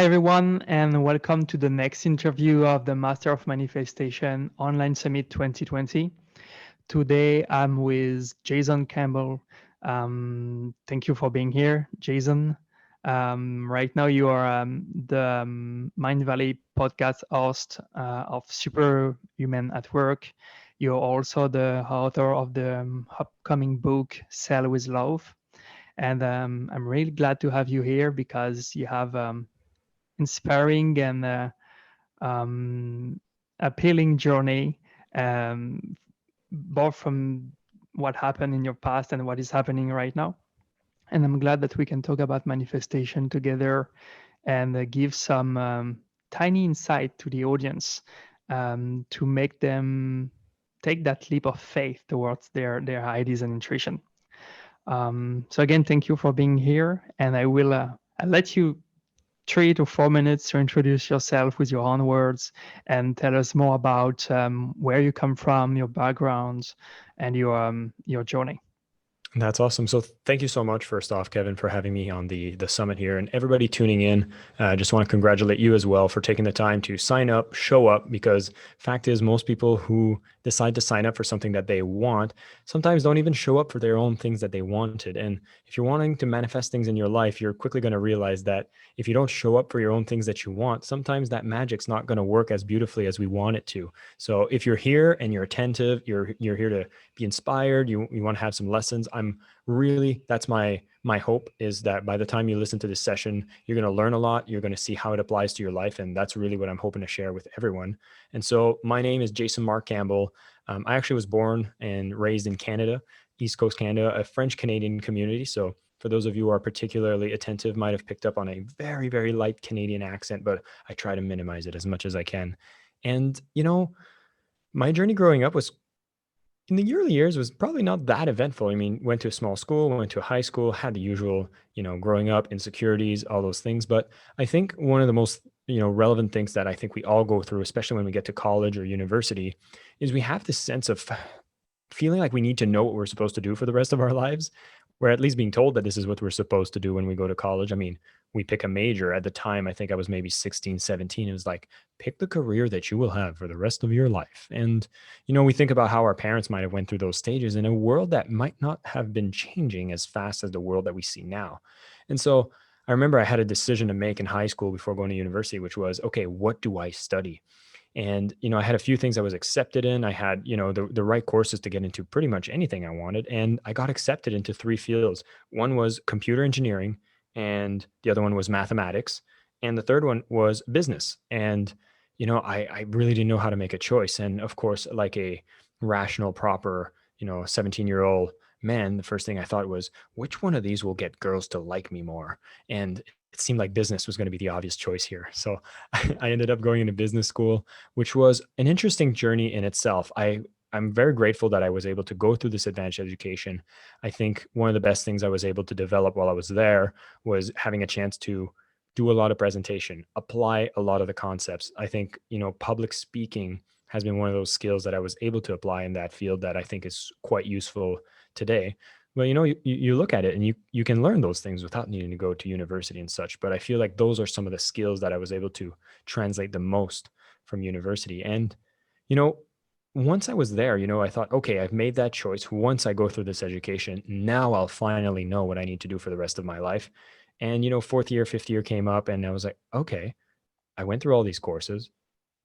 everyone, and welcome to the next interview of the Master of Manifestation Online Summit 2020. Today, I'm with Jason Campbell. Thank you for being here, Jason. Right now, you are the Mindvalley podcast host of Superhuman at Work. You're also the author of the upcoming book, Sell with Love. And I'm really glad to have you here because you have inspiring and um, appealing journey, um, both from what happened in your past and what is happening right now. And I'm glad that we can talk about manifestation together and give some tiny insight to the audience to make them take that leap of faith towards their ideas and intuition. So again, thank you for being here, and I'll let you 3 to 4 minutes to introduce yourself with your own words and tell us more about where you come from, your background, and your journey. That's awesome. So thank you so much, first off, Kevin, for having me on the summit here, and everybody tuning in. I just want to congratulate you as well for taking the time to sign up, show up, because fact is most people who decide to sign up for something that they want sometimes don't even show up for their own things that they wanted. And if you're wanting to manifest things in your life, you're quickly going to realize that if you don't show up for your own things that you want, sometimes that magic's not going to work as beautifully as we want it to. So if you're here and you're attentive, you're here to be inspired, you want to have some lessons, that's my hope, is that by the time you listen to this session, you're going to learn a lot. You're going to see how it applies to your life. And that's really what I'm hoping to share with everyone. And so my name is Jason Mark Campbell. I actually was born and raised in Canada, East Coast Canada, a French Canadian community. So for those of you who are particularly attentive, might have picked up on a very, very light Canadian accent, but I try to minimize it as much as I can. And, my journey growing up was, in the early years, was probably not that eventful. I mean, went to a small school, went to a high school, had the usual, growing up insecurities, all those things. But I think one of the most, relevant things that I think we all go through, especially when we get to college or university, is we have this sense of feeling like we need to know what we're supposed to do for the rest of our lives. We're at least being told that this is what we're supposed to do when we go to college. I mean, we pick a major. At the time, I think I was maybe 16, 17. It was like, pick the career that you will have for the rest of your life. And, we think about how our parents might have went through those stages in a world that might not have been changing as fast as the world that we see now. And so I remember I had a decision to make in high school before going to university, which was, okay, what do I study? And, I had a few things I was accepted in. I had, the right courses to get into pretty much anything I wanted. And I got accepted into 3 fields. One was computer engineering, and the other one was mathematics. And the third one was business. And, I really didn't know how to make a choice. And of course, like a rational, proper, 17-year-old man, the first thing I thought was, which one of these will get girls to like me more? And it seemed like business was going to be the obvious choice here. So I ended up going into business school, which was an interesting journey in itself. I'm very grateful that I was able to go through this advanced education. I think one of the best things I was able to develop while I was there was having a chance to do a lot of presentation, apply a lot of the concepts. I think, public speaking has been one of those skills that I was able to apply in that field that I think is quite useful today. Well, you look at it and you can learn those things without needing to go to university and such. But I feel like those are some of the skills that I was able to translate the most from university. And, once I was there, I thought, okay, I've made that choice. Once I go through this education, now I'll finally know what I need to do for the rest of my life. And, fourth year, fifth year came up, and I was like, okay, I went through all these courses.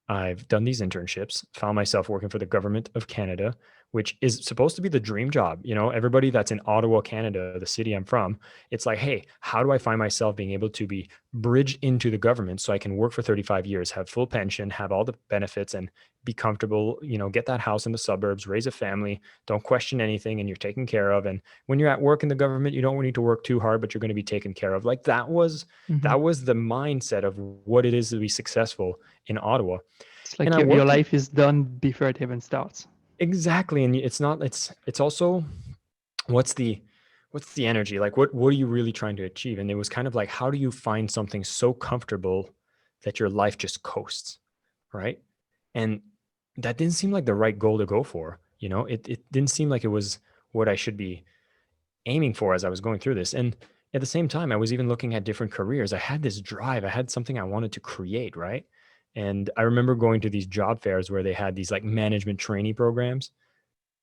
I've done these internships, found myself working for the government of Canada, which is supposed to be the dream job. Everybody that's in Ottawa, Canada, the city I'm from, it's like, hey, how do I find myself being able to be bridged into the government so I can work for 35 years, have full pension, have all the benefits, and be comfortable, get that house in the suburbs, raise a family, don't question anything, and you're taken care of. And when you're at work in the government, you don't need to work too hard, but you're going to be taken care of. Like that was the mindset of what it is to be successful in Ottawa. It's like And I your worked life is done before it even starts. exactly. And it's also what's the energy? Like what are you really trying to achieve? And it was kind of like, how do you find something so comfortable that your life just coasts, right? And that didn't seem like the right goal to go for. It didn't seem like it was what I should be aiming for as I was going through this. And at the same time, I was even looking at different careers. I had this drive. I had something I wanted to create, right? And I remember going to these job fairs where they had these like management trainee programs.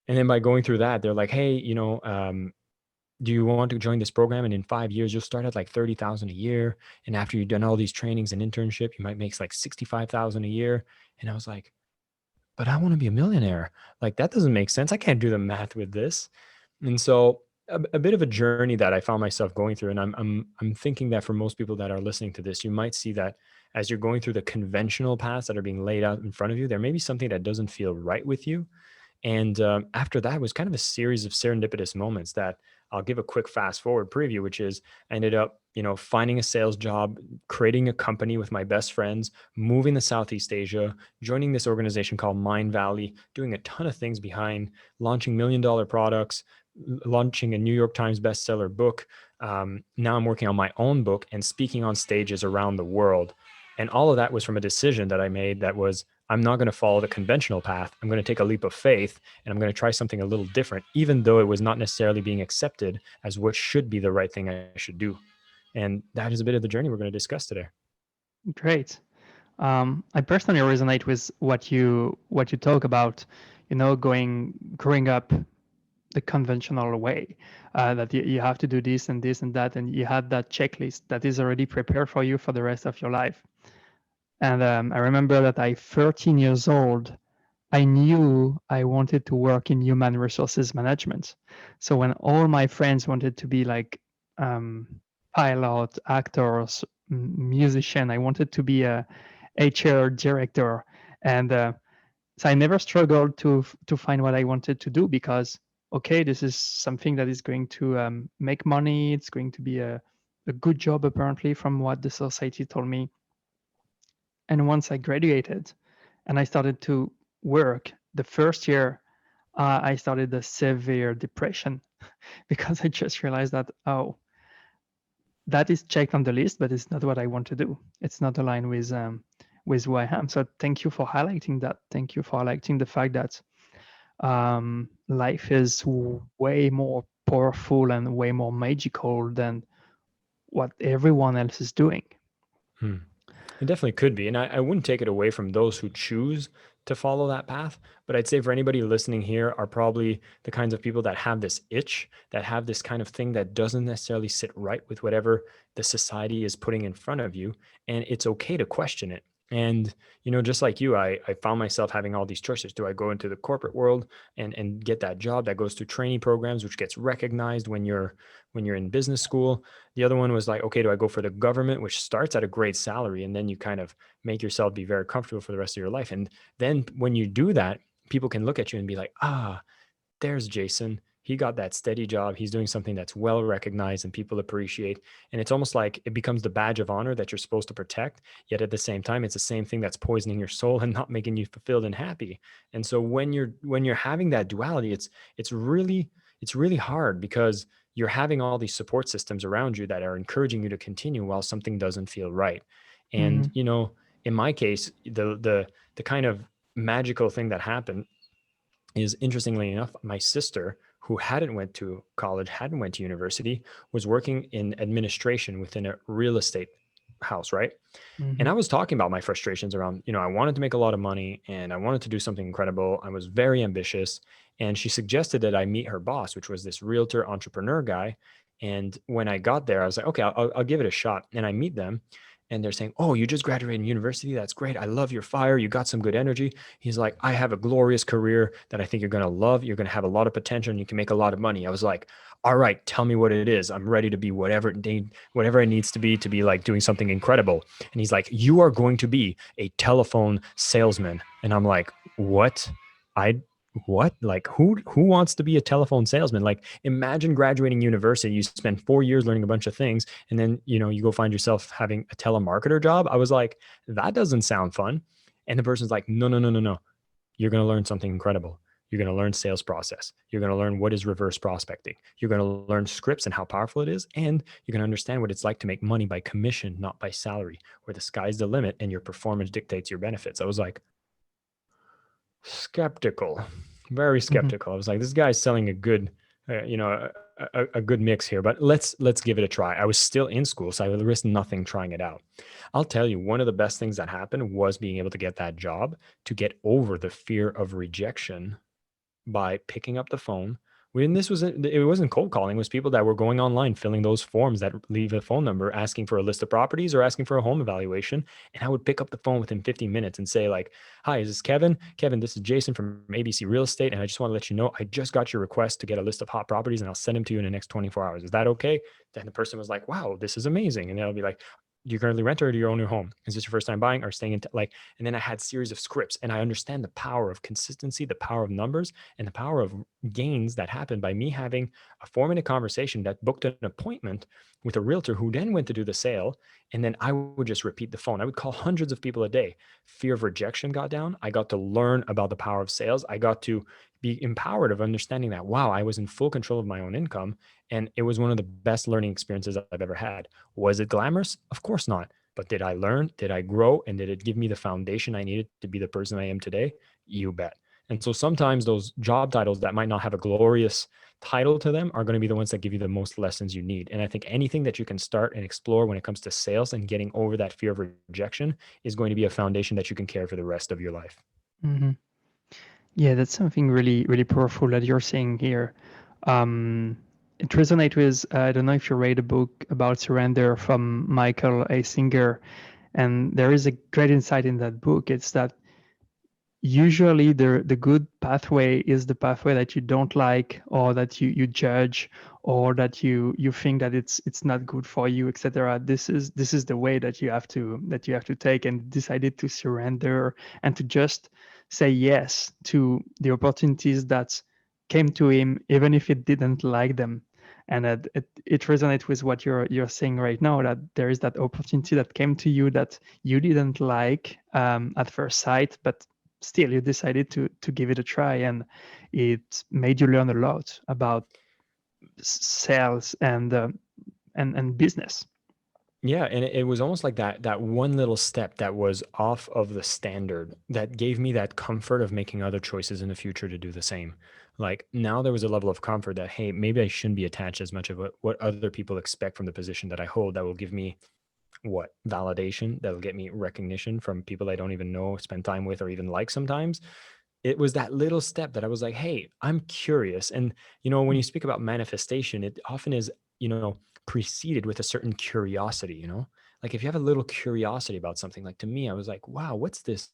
And then by going through that, they're like, hey, do you want to join this program? And in 5 years, you'll start at like 30,000 a year. And after you've done all these trainings and internship, you might make like 65,000 a year. And I was like, but I want to be a millionaire. Like that doesn't make sense. I can't do the math with this. And so a bit of a journey that I found myself going through. And I'm thinking that for most people that are listening to this, you might see that as you're going through the conventional paths that are being laid out in front of you, there may be something that doesn't feel right with you. And after that was kind of a series of serendipitous moments that I'll give a quick fast forward preview, which is I ended up, finding a sales job, creating a company with my best friends, moving to Southeast Asia, joining this organization called Mindvalley, doing a ton of things behind launching $1 million products, launching a New York Times bestseller book. Now I'm working on my own book and speaking on stages around the world. And all of that was from a decision that I made that was, I'm not going to follow the conventional path. I'm going to take a leap of faith and I'm going to try something a little different, even though it was not necessarily being accepted as what should be the right thing I should do. And that is a bit of the journey we're going to discuss today. Great. I personally resonate with what you talk about, growing up the conventional way, that you have to do this and this and that, and you have that checklist that is already prepared for you for the rest of your life. And I remember that 13 years old, I knew I wanted to work in human resources management. So when all my friends wanted to be like pilot, actors, musician, I wanted to be a HR director. And so I never struggled to find what I wanted to do because, okay, this is something that is going to make money. It's going to be a good job, apparently, from what the society told me. And once I graduated and I started to work, the first year, I started a severe depression because I just realized that, oh, that is checked on the list, but it's not what I want to do. It's not aligned with who I am. So thank you for highlighting that. Thank you for highlighting the fact that life is way more powerful and way more magical than what everyone else is doing. It definitely could be. And I wouldn't take it away from those who choose to follow that path. But I'd say for anybody listening here are probably the kinds of people that have this itch, that have this kind of thing that doesn't necessarily sit right with whatever the society is putting in front of you. And it's okay to question it. And, just like you, I found myself having all these choices. Do I go into the corporate world and get that job that goes through training programs, which gets recognized when you're in business school? The other one was like, okay, do I go for the government, which starts at a great salary, and then you kind of make yourself be very comfortable for the rest of your life. And then when you do that, people can look at you and be like, there's Jason. He got that steady job. He's doing something that's well recognized and people appreciate. And it's almost like it becomes the badge of honor that you're supposed to protect. Yet at the same time, it's the same thing that's poisoning your soul and not making you fulfilled and happy. And so when you're having that duality, it's really hard because you're having all these support systems around you that are encouraging you to continue while something doesn't feel right. And in my case, the kind of magical thing that happened is, interestingly enough, my sister, who hadn't went to college, hadn't went to university, was working in administration within a real estate house, right? And I was talking about my frustrations around, I wanted to make a lot of money and I wanted to do something incredible. I was very ambitious. And she suggested that I meet her boss, which was this realtor entrepreneur guy. And when I got there, I was like, okay, I'll give it a shot. And I meet them and they're saying, oh, you just graduated in university. That's great. I love your fire. You got some good energy. He's like, I have a glorious career that I think you're going to love. You're going to have a lot of potential and you can make a lot of money. I was like, all right, tell me what it is. I'm ready to be whatever it needs to be like doing something incredible. And he's like, you are going to be a telephone salesman. And I'm like, what? What? Like who wants to be a telephone salesman? Like imagine graduating university, you spend 4 years learning a bunch of things, and then you go find yourself having a telemarketer job. I was like, that doesn't sound fun. And the person's like, no. You're going to learn something incredible. You're going to learn sales process. You're going to learn what is reverse prospecting. You're going to learn scripts and how powerful it is. And you're going to understand what it's like to make money by commission, not by salary, where the sky's the limit and your performance dictates your benefits. I was like, very skeptical. I was like, this guy's selling a good a good mix here. But let's give it a try. I was still in school, so I would risk nothing trying it out. I'll tell you, one of the best things that happened was being able to get that job, to get over the fear of rejection by picking up the phone. When this was it wasn't cold calling, it was people that were going online, filling those forms that leave a phone number, asking for a list of properties or asking for a home evaluation. And I would pick up the phone within 15 minutes and say, like, "Hi, is this Kevin? Kevin, this is Jason from ABC Real Estate, and I just want to let you know I just got your request to get a list of hot properties, and I'll send them to you in the next 24 hours. Is that okay?" Then the person was like, "Wow, this is amazing." And I'll be like, "Do you currently rent or do you own your home? Is this your first time buying or staying in?" Like, and then I had series of scripts, and I understand the power of consistency, the power of numbers, and the power of gains that happened by me having a 4-minute conversation that booked an appointment with a realtor who then went to do the sale. And then I would just repeat the phone. I would call hundreds of people a day. Fear of rejection got down. I got to learn about the power of sales. I got to be empowered of understanding that, wow, I was in full control of my own income. And it was one of the best learning experiences I've ever had. Was it glamorous? Of course not. But did I learn? Did I grow? And did it give me the foundation I needed to be the person I am today? You bet. And so sometimes those job titles that might not have a glorious title to them are going to be the ones that give you the most lessons you need. And I think anything that you can start and explore when it comes to sales and getting over that fear of rejection is going to be a foundation that you can carry for the rest of your life. Hmm. Yeah, that's something really, really powerful that you're saying here. It resonates with, I don't know if you read a book about surrender from Michael A. Singer, and there is a great insight in that book. It's that usually the good pathway is the pathway that you don't like, or that you judge, or that you think that it's not good for you, etc. This is the way that you have to take, and decided to surrender and to just say yes to the opportunities that came to him, even if it didn't like them. And it resonates with what you're saying right now, that there is that opportunity that came to you that you didn't like at first sight, but still you decided to give it a try, and it made you learn a lot about sales and business. Yeah, and it was almost like that one little step that was off of the standard that gave me that comfort of making other choices in the future to do the same. Like now there was a level of comfort that, hey, maybe I shouldn't be attached as much of what other people expect from the position that I hold that will give me what validation, that'll get me recognition from people I don't even know, spend time with, or even like sometimes. It was that little step that I was like, hey, I'm curious. And, when you speak about manifestation, it often is, preceded with a certain curiosity. Like if you have a little curiosity about something, like to me, I was like, wow, what's this,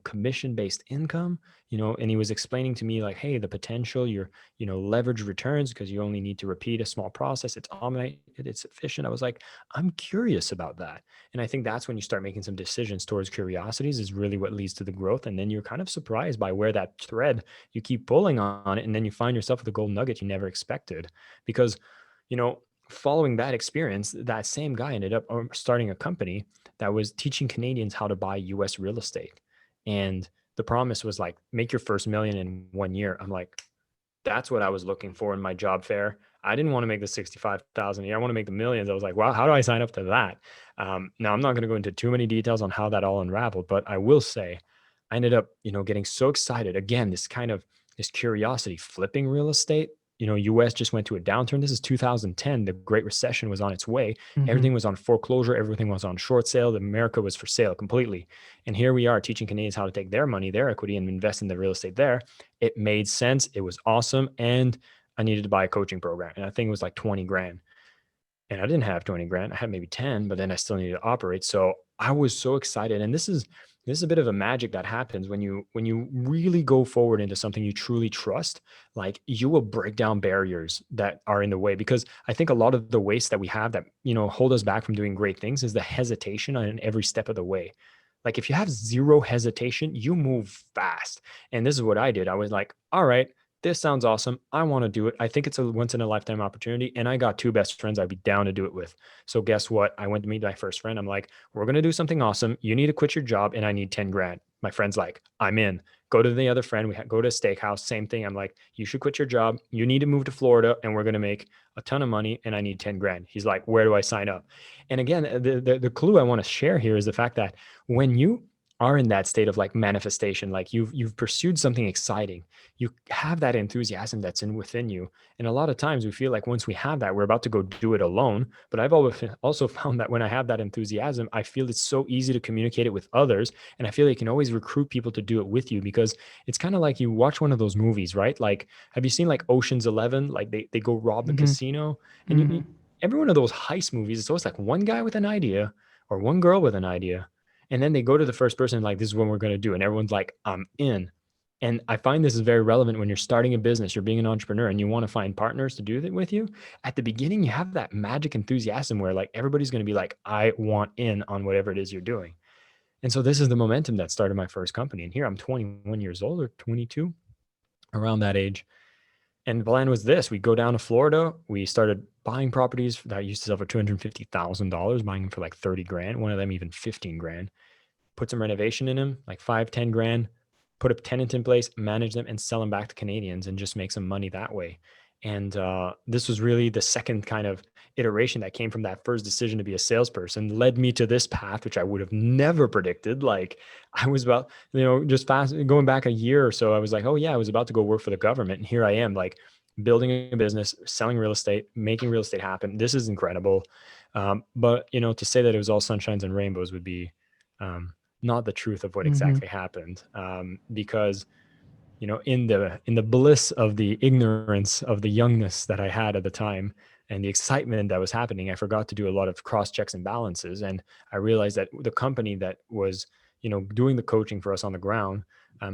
commission based income, and he was explaining to me like, hey, the potential, your, leverage returns because you only need to repeat a small process. It's automated, it's efficient. I was like, I'm curious about that. And I think that's when you start making some decisions towards curiosities is really what leads to the growth. And then you're kind of surprised by where that thread, you keep pulling on it. And then you find yourself with a gold nugget you never expected. Because, following that experience, that same guy ended up starting a company that was teaching Canadians how to buy US real estate. And the promise was like, make your first million in 1 year. I'm like, that's what I was looking for in my job fair. I didn't want to make the 65,000 a year. I want to make the millions. I was like, wow, how do I sign up to that? Now I'm not going to go into too many details on how that all unraveled, but I will say I ended up, getting so excited. Again, this curiosity, flipping real estate. US just went to a downturn. This is 2010. The Great Recession was on its way. Hmm. Everything was on foreclosure. Everything was on short sale. America was for sale completely. And here we are teaching Canadians how to take their money, their equity, and invest in the real estate there. It made sense. It was awesome. And I needed to buy a coaching program. And I think it was like 20 grand. And I didn't have 20 grand. I had maybe 10, but then I still needed to operate. So I was so excited. And this is a bit of a magic that happens when you really go forward into something you truly trust. Like you will break down barriers that are in the way, because I think a lot of the waste that we have that hold us back from doing great things is the hesitation on every step of the way. Like if you have zero hesitation, you move fast. And this is what I did. I was like, all right, this sounds awesome. I want to do it. I think it's a once in a lifetime opportunity. And I got two best friends I'd be down to do it with. So guess what? I went to meet my first friend. I'm like, we're going to do something awesome. You need to quit your job and I need 10 grand. My friend's like, I'm in. Go to the other friend. Go to a steakhouse. Same thing. I'm like, you should quit your job. You need to move to Florida and we're going to make a ton of money and I need 10 grand. He's like, where do I sign up? And again, the clue I want to share here is the fact that when you are in that state of like manifestation, like you've pursued something exciting, you have that enthusiasm that's in within you, and a lot of times we feel like once we have that, we're about to go do it alone. But I've always also found that when I have that enthusiasm, I feel it's so easy to communicate it with others, and I feel like you can always recruit people to do it with you, because it's kind of like you watch one of those movies, right? Like, have you seen like Ocean's 11? Like they go rob the Mm-hmm. casino, and Mm-hmm. every one of those heist movies, it's always like one guy with an idea or one girl with an idea, and then they go to the first person like, this is what we're going to do, and everyone's like, I'm in. And I find this is very relevant when you're starting a business, you're being an entrepreneur, and you want to find partners to do it with you. At the beginning, you have that magic enthusiasm where like everybody's going to be like, I want in on whatever it is you're doing. And so this is the momentum that started my first company. And here I'm 21 years old, or 22, around that age. And the plan was this: we go down to Florida. We started buying properties that used to sell for $250,000, buying them for like 30 grand. One of them even 15 grand. Put some renovation in them, like 5, 10 grand, put a tenant in place, manage them, and sell them back to Canadians, and just make some money that way. And this was really the second kind of iteration that came from that first decision to be a salesperson, led me to this path, which I would have never predicted. Like, I was about, just fast going back a year or so, I was like, oh yeah, I was about to go work for the government. And here I am, like building a business, selling real estate, making real estate happen. This is incredible. But to say that it was all sunshines and rainbows would be um, not the truth of what Mm-hmm. exactly happened, because in the bliss of the ignorance of the youngness that I had at the time, and the excitement that was happening, I forgot to do a lot of cross checks and balances. And I realized that the company that was doing the coaching for us on the ground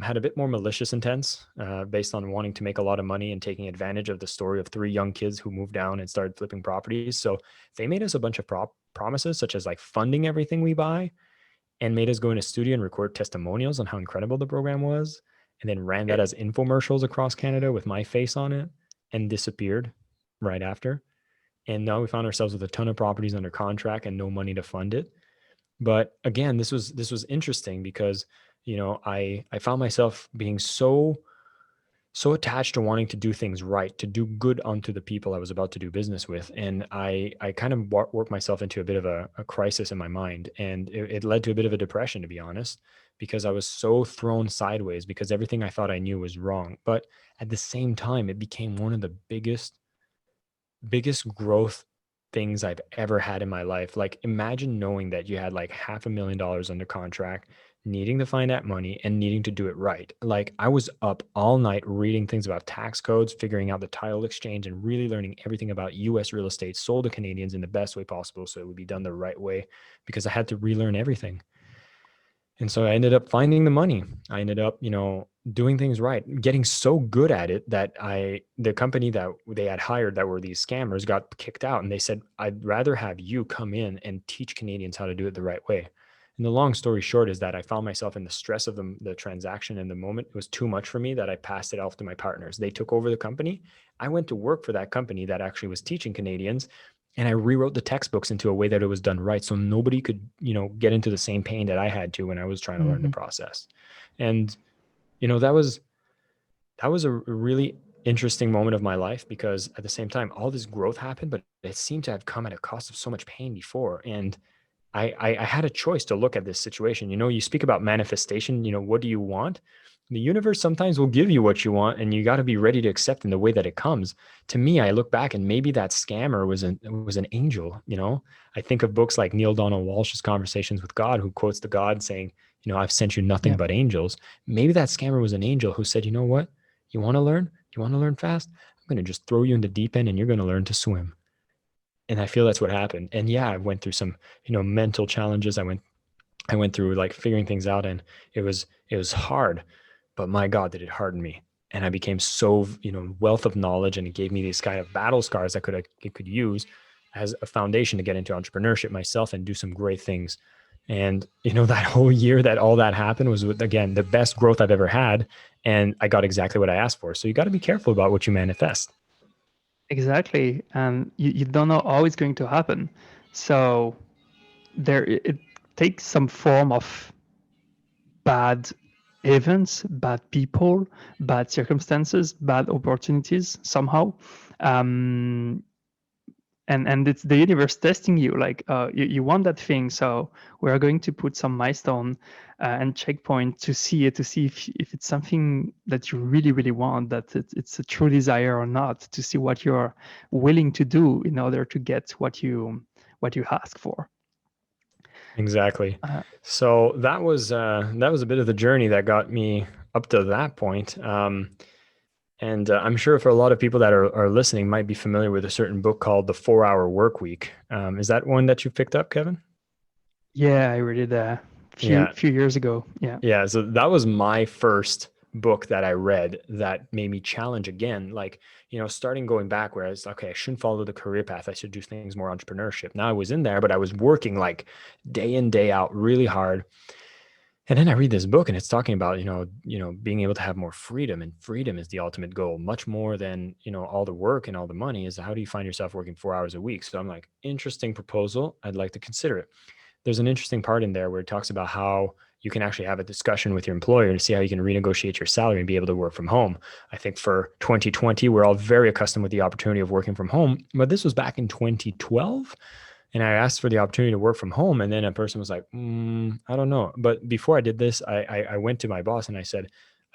had a bit more malicious intents, based on wanting to make a lot of money and taking advantage of the story of three young kids who moved down and started flipping properties. So they made us a bunch of promises, such as like funding everything we buy, and made us go in a studio and record testimonials on how incredible the program was, and then ran that as infomercials across Canada with my face on it, and disappeared right after. And now we found ourselves with a ton of properties under contract and no money to fund it. But again, this was interesting because I found myself being so attached to wanting to do things right, to do good unto the people I was about to do business with. And I kind of worked myself into a bit of a crisis in my mind. And it led to a bit of a depression, to be honest, because I was so thrown sideways, because everything I thought I knew was wrong. But at the same time, it became one of the biggest growth things I've ever had in my life. Like, imagine knowing that you had like $500,000 under contract, needing to find that money and needing to do it right. Like, I was up all night reading things about tax codes, figuring out the title exchange, and really learning everything about US real estate sold to Canadians in the best way possible, so it would be done the right way, because I had to relearn everything. And so I ended up finding the money. I ended up, doing things right, getting so good at it that the company that they had hired that were these scammers got kicked out. And they said, I'd rather have you come in and teach Canadians how to do it the right way. And the long story short is that I found myself in the stress of the transaction in the moment. It was too much for me, that I passed it off to my partners. They took over the company. I went to work for that company that actually was teaching Canadians, and I rewrote the textbooks into a way that it was done right, so nobody could get into the same pain that I had to when I was trying to learn the Mm-hmm. process. And that was a really interesting moment of my life, because at the same time all this growth happened, but it seemed to have come at a cost of so much pain before. And I had a choice to look at this situation. You speak about manifestation. What do you want? The universe sometimes will give you what you want, and you got to be ready to accept in the way that it comes. To me, I look back and maybe that scammer was an angel. I think of books like Neil Donald Walsh's Conversations with God, who quotes the God saying, I've sent you nothing Yeah. but angels. Maybe that scammer was an angel who said, you know what? You want to learn? You want to learn fast? I'm going to just throw you into deep end, and you're going to learn to swim. And I feel that's what happened. And yeah, I went through some, mental challenges. I went through like figuring things out, and it was hard, but my God, did it harden me. And I became so, wealth of knowledge, and it gave me these kind of battle scars that it could use as a foundation to get into entrepreneurship myself and do some great things. And, that whole year that all that happened was, again, the best growth I've ever had. And I got exactly what I asked for. So you got to be careful about what you manifest. Exactly. And you don't know how it's going to happen. So it takes some form of bad events, bad people, bad circumstances, bad opportunities somehow, um, and it's the universe testing you, like you want that thing, so we are going to put some milestone and checkpoint to see it, to see if it's something that you really really want, that it's a true desire or not, to see what you're willing to do in order to get what you ask for. Exactly. uh, So that was a bit of the journey that got me up to that point. And I'm sure for a lot of people that are listening might be familiar with a certain book called The 4 Hour Workweek. Is that one that you picked up, Kevin? yeah, I read it a Yeah. few years ago. Yeah. Yeah. So that was my first book that I read that made me challenge again, like, starting going back where I was, okay, I shouldn't follow the career path. I should do things more entrepreneurship. Now I was in there, but I was working like day in, day out, really hard. And then I read this book and it's talking about, being able to have more freedom, and freedom is the ultimate goal, much more than, all the work and all the money. Is how do you find yourself working 4 hours a week? So I'm like, interesting proposal. I'd like to consider it. There's an interesting part in there where it talks about how you can actually have a discussion with your employer and see how you can renegotiate your salary and be able to work from home. I think for 2020, we're all very accustomed with the opportunity of working from home, but this was back in 2012. And I asked for the opportunity to work from home. And then a person was like, I don't know. But before I did this, I went to my boss and I said,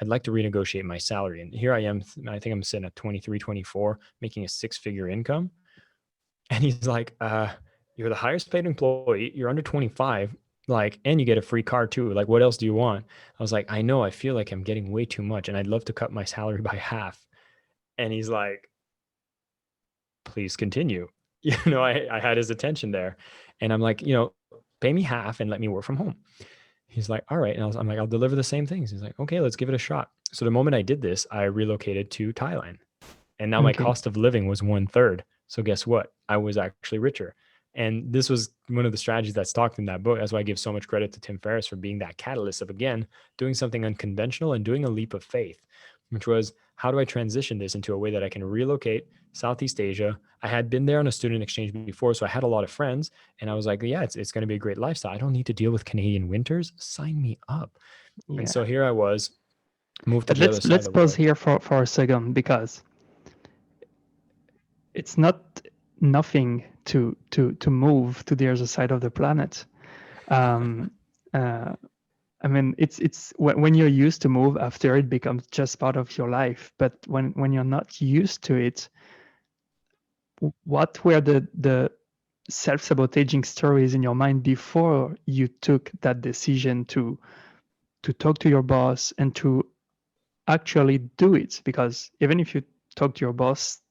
I'd like to renegotiate my salary. And here I am, I think I'm sitting at 23, 24, making a 6-figure income. And he's like, you're the highest paid employee, you're under 25, like, and you get a free car too. Like, what else do you want? I was like, I know, I feel like I'm getting way too much and I'd love to cut my salary by half. And he's like, please continue. I had his attention there. And I'm like, pay me half and let me work from home. He's like, all right. And I'm like, I'll deliver the same things. He's like, okay, let's give it a shot. So the moment I did this, I relocated to Thailand. And now my Okay. cost of living was 1/3. So guess what? I was actually richer. And this was one of the strategies that's talked in that book. That's why I give so much credit to Tim Ferriss for being that catalyst of, again, doing something unconventional and doing a leap of faith, which was, how do I transition this into a way that I can relocate Southeast Asia? I had been there on a student exchange before, so I had a lot of friends. And I was like, yeah, it's going to be a great lifestyle. I don't need to deal with Canadian winters. Sign me up. And so Yeah. here I was, moved to But the other side of let's the pause world. here for a second, because it's not nothing to move to the other side of the planet. Uh, I mean, it's when you're used to move, after it becomes just part of your life. But when you're not used to it, what were the self-sabotaging stories in your mind before you took that decision to talk to your boss and to actually do it? Because even if you talk to your boss,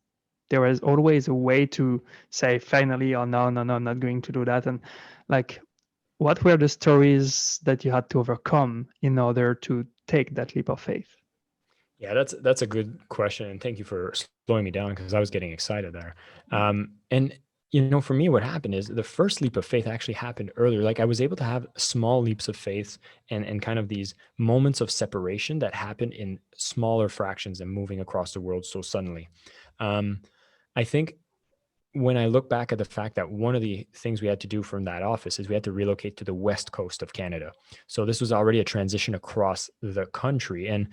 there was always a way to say finally, or no, no, no, I'm not going to do that. And like, what were the stories that you had to overcome in order to take that leap of faith? Yeah, that's a good question, and thank you for slowing me down because I was getting excited there. And for me, what happened is the first leap of faith actually happened earlier. Like, I was able to have small leaps of faith and kind of these moments of separation that happen in smaller fractions and moving across the world so suddenly. Um, I think when I look back at the fact that one of the things we had to do from that office is we had to relocate to the west coast of Canada. So this was already a transition across the country. And,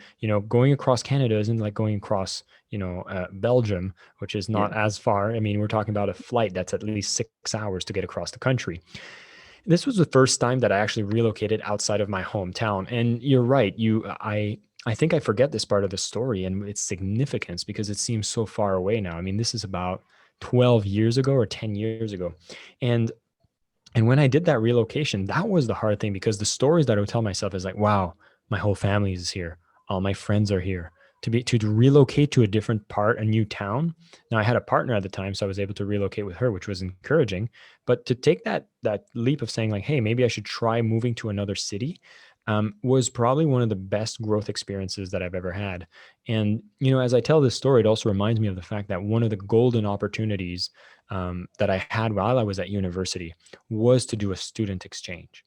going across Canada isn't like going across, Belgium, which is not Yeah. as far. I mean, we're talking about a flight that's at least 6 hours to get across the country. This was the first time that I actually relocated outside of my hometown. And you're right. I think I forget this part of the story and its significance because it seems so far away now. I mean, this is about 12 years ago or 10 years ago. And when I did that relocation, that was the hard thing because the stories that I would tell myself is like, wow, my whole family is here. All my friends are here. To relocate to a different part, a new town. Now I had a partner at the time, so I was able to relocate with her, which was encouraging. But to take that leap of saying like, hey, maybe I should try moving to another city, was probably one of the best growth experiences that I've ever had. And, as I tell this story, it also reminds me of the fact that one of the golden opportunities that I had while I was at university was to do a student exchange.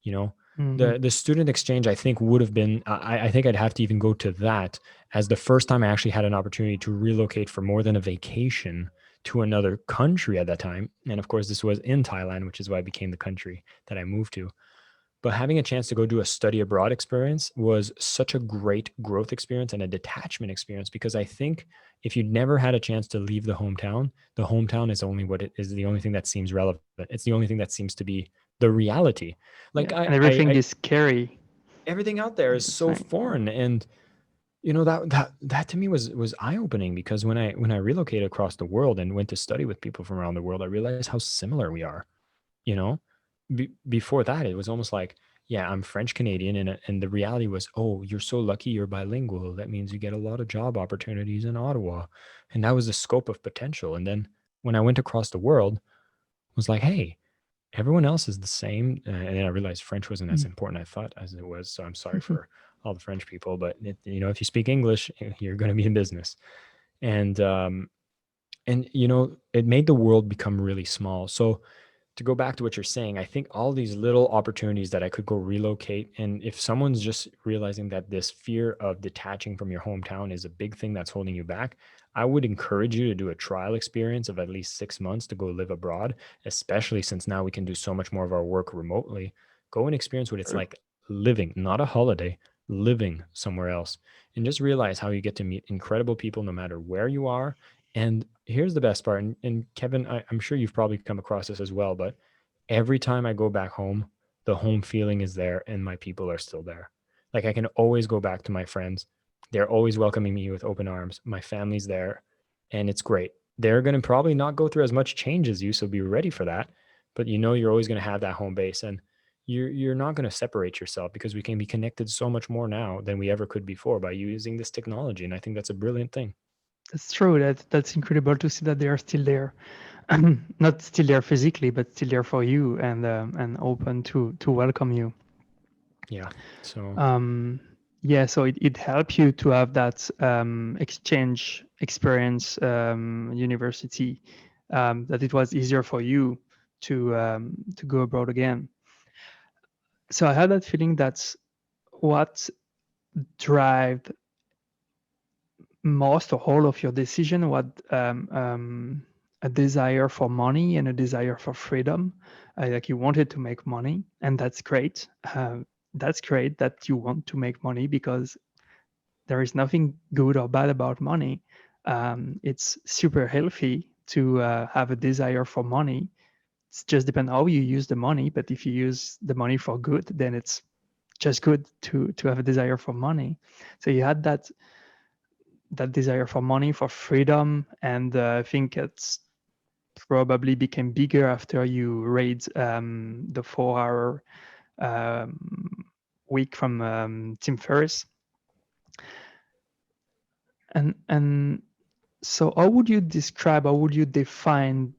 You know, Mm-hmm. the student exchange, I think, would have been, I think I'd have to even go to that as the first time I actually had an opportunity to relocate for more than a vacation to another country at that time. And of course, this was in Thailand, which is why it became the country that I moved to. But having a chance to go do a study abroad experience was such a great growth experience and a detachment experience, because I think if you never had a chance to leave the hometown is only what it is, the only thing that seems relevant. It's the only thing that seems to be the reality. Like Yeah, and everything is scary. everything out there is It's so like, foreign. And that to me was eye-opening, because when I relocated across the world and went to study with people from around the world, I realized how similar we are. you know Before that, it was almost like, yeah, I'm French Canadian, and the reality was, oh, you're so lucky you're bilingual, that means you get a lot of job opportunities in Ottawa. And that was the scope of potential. And then when I went across the world, it was like, hey, everyone else is the same. And then I realized French wasn't as important I thought as it was. So I'm sorry for all the French people, but if you speak English, you're going to be in business. And it made the world become really small. So to go back to what you're saying, I think all these little opportunities that I could go relocate. And if someone's just realizing that this fear of detaching from your hometown is a big thing that's holding you back, I would encourage you to do a trial experience of at least 6 months to go live abroad, especially since now we can do so much more of our work remotely. Go and experience what it's Sure. like living, not a holiday, living somewhere else. And just realize how you get to meet incredible people no matter where you are. And here's the best part. And Kevin, I'm sure you've probably come across this as well, but every time I go back home, the home feeling is there and my people are still there. Like I can always go back to my friends. They're always welcoming me with open arms. My family's there and it's great. They're going to probably not go through as much change as you, so be ready for that. But you're always going to have that home base, and you're not going to separate yourself, because we can be connected so much more now than we ever could before by using this technology. And I think that's a brilliant thing. That's true. That's incredible to see that they are still there. Not still there physically, but still there for you and open to welcome you. Yeah. So Yeah, so it helped you to have that exchange experience, university, that it was easier for you to go abroad again. So I had that feeling that's what drive most or all of your decision, what a desire for money and a desire for freedom. Like you wanted to make money, and that's great. That's great that you want to make money, because there is nothing good or bad about money. It's super healthy to have a desire for money. It's just depend how you use the money. But if you use the money for good, then it's just good to have a desire for money. So you had that desire for money, for freedom, and I think it's probably became bigger after you read the 4 hour week from Tim Ferriss. And so how would you define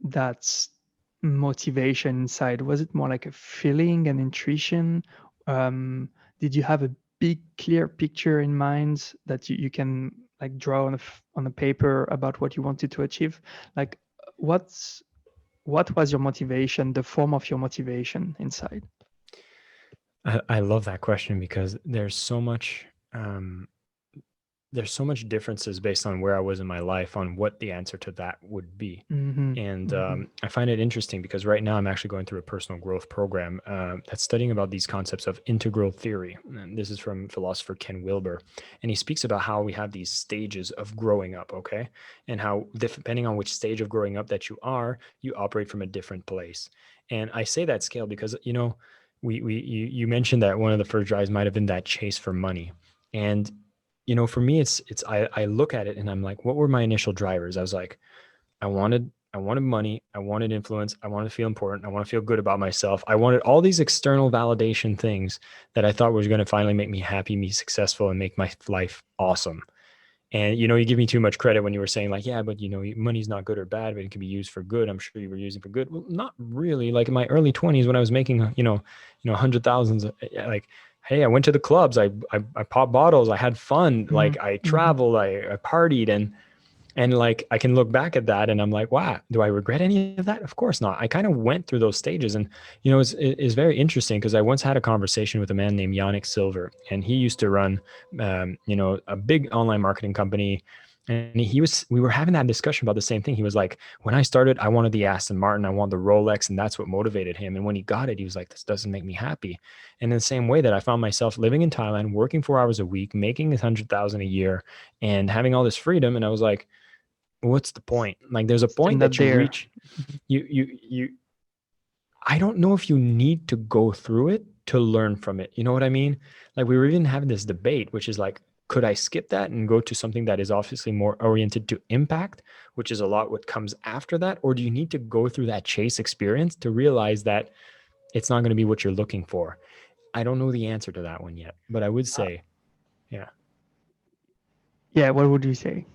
that motivation inside? Was it more like a feeling, an intuition? Did you have a big clear picture in mind that you can like draw on a paper about what you wanted to achieve? Like what was your motivation, the form of your motivation inside? I love that question, because there's so much differences based on where I was in my life on what the answer to that would be. Mm-hmm. And Mm-hmm. I find it interesting because right now I'm actually going through a personal growth program that's studying about these concepts of integral theory. And this is from philosopher Ken Wilber. And he speaks about how we have these stages of growing up, okay? And how depending on which stage of growing up that you are, you operate from a different place. And I say that scale because, you mentioned that one of the first drives might have been that chase for money. And for me, I look at it and I'm like, what were my initial drivers? I was like, I wanted money, I wanted influence, I wanted to feel important, I want to feel good about myself. I wanted all these external validation things that I thought was going to finally make me happy, me successful, and make my life awesome. And you give me too much credit when you were saying like, yeah, but money's not good or bad, but it can be used for good. I'm sure you were using for good. Well, not really. Like in my early 20s when I was making, hundred thousands, like, hey, I went to the clubs, I popped bottles, I had fun, like I Mm-hmm. traveled, I partied, and like I can look back at that and I'm like, wow, do I regret any of that? Of course not. I kind of went through those stages. And it's very interesting because I once had a conversation with a man named Yannick Silver, and he used to run a big online marketing company. And we were having that discussion about the same thing. He was like, when I started, I wanted the Aston Martin, I wanted the Rolex, and that's what motivated him. And when he got it, he was like, this doesn't make me happy. And in the same way that I found myself living in Thailand, working 4 hours a week, making 100,000 a year, and having all this freedom. And I was like, what's the point? Like, there's a Still point not that you there. reach. You I don't know if you need to go through it to learn from it. You know what I mean? Like, we were even having this debate, which is like, could I skip that and go to something that is obviously more oriented to impact, which is a lot what comes after that? Or do you need to go through that chase experience to realize that it's not going to be what you're looking for? I don't know the answer to that one yet, but I would Uh, say, yeah, yeah, what would you say?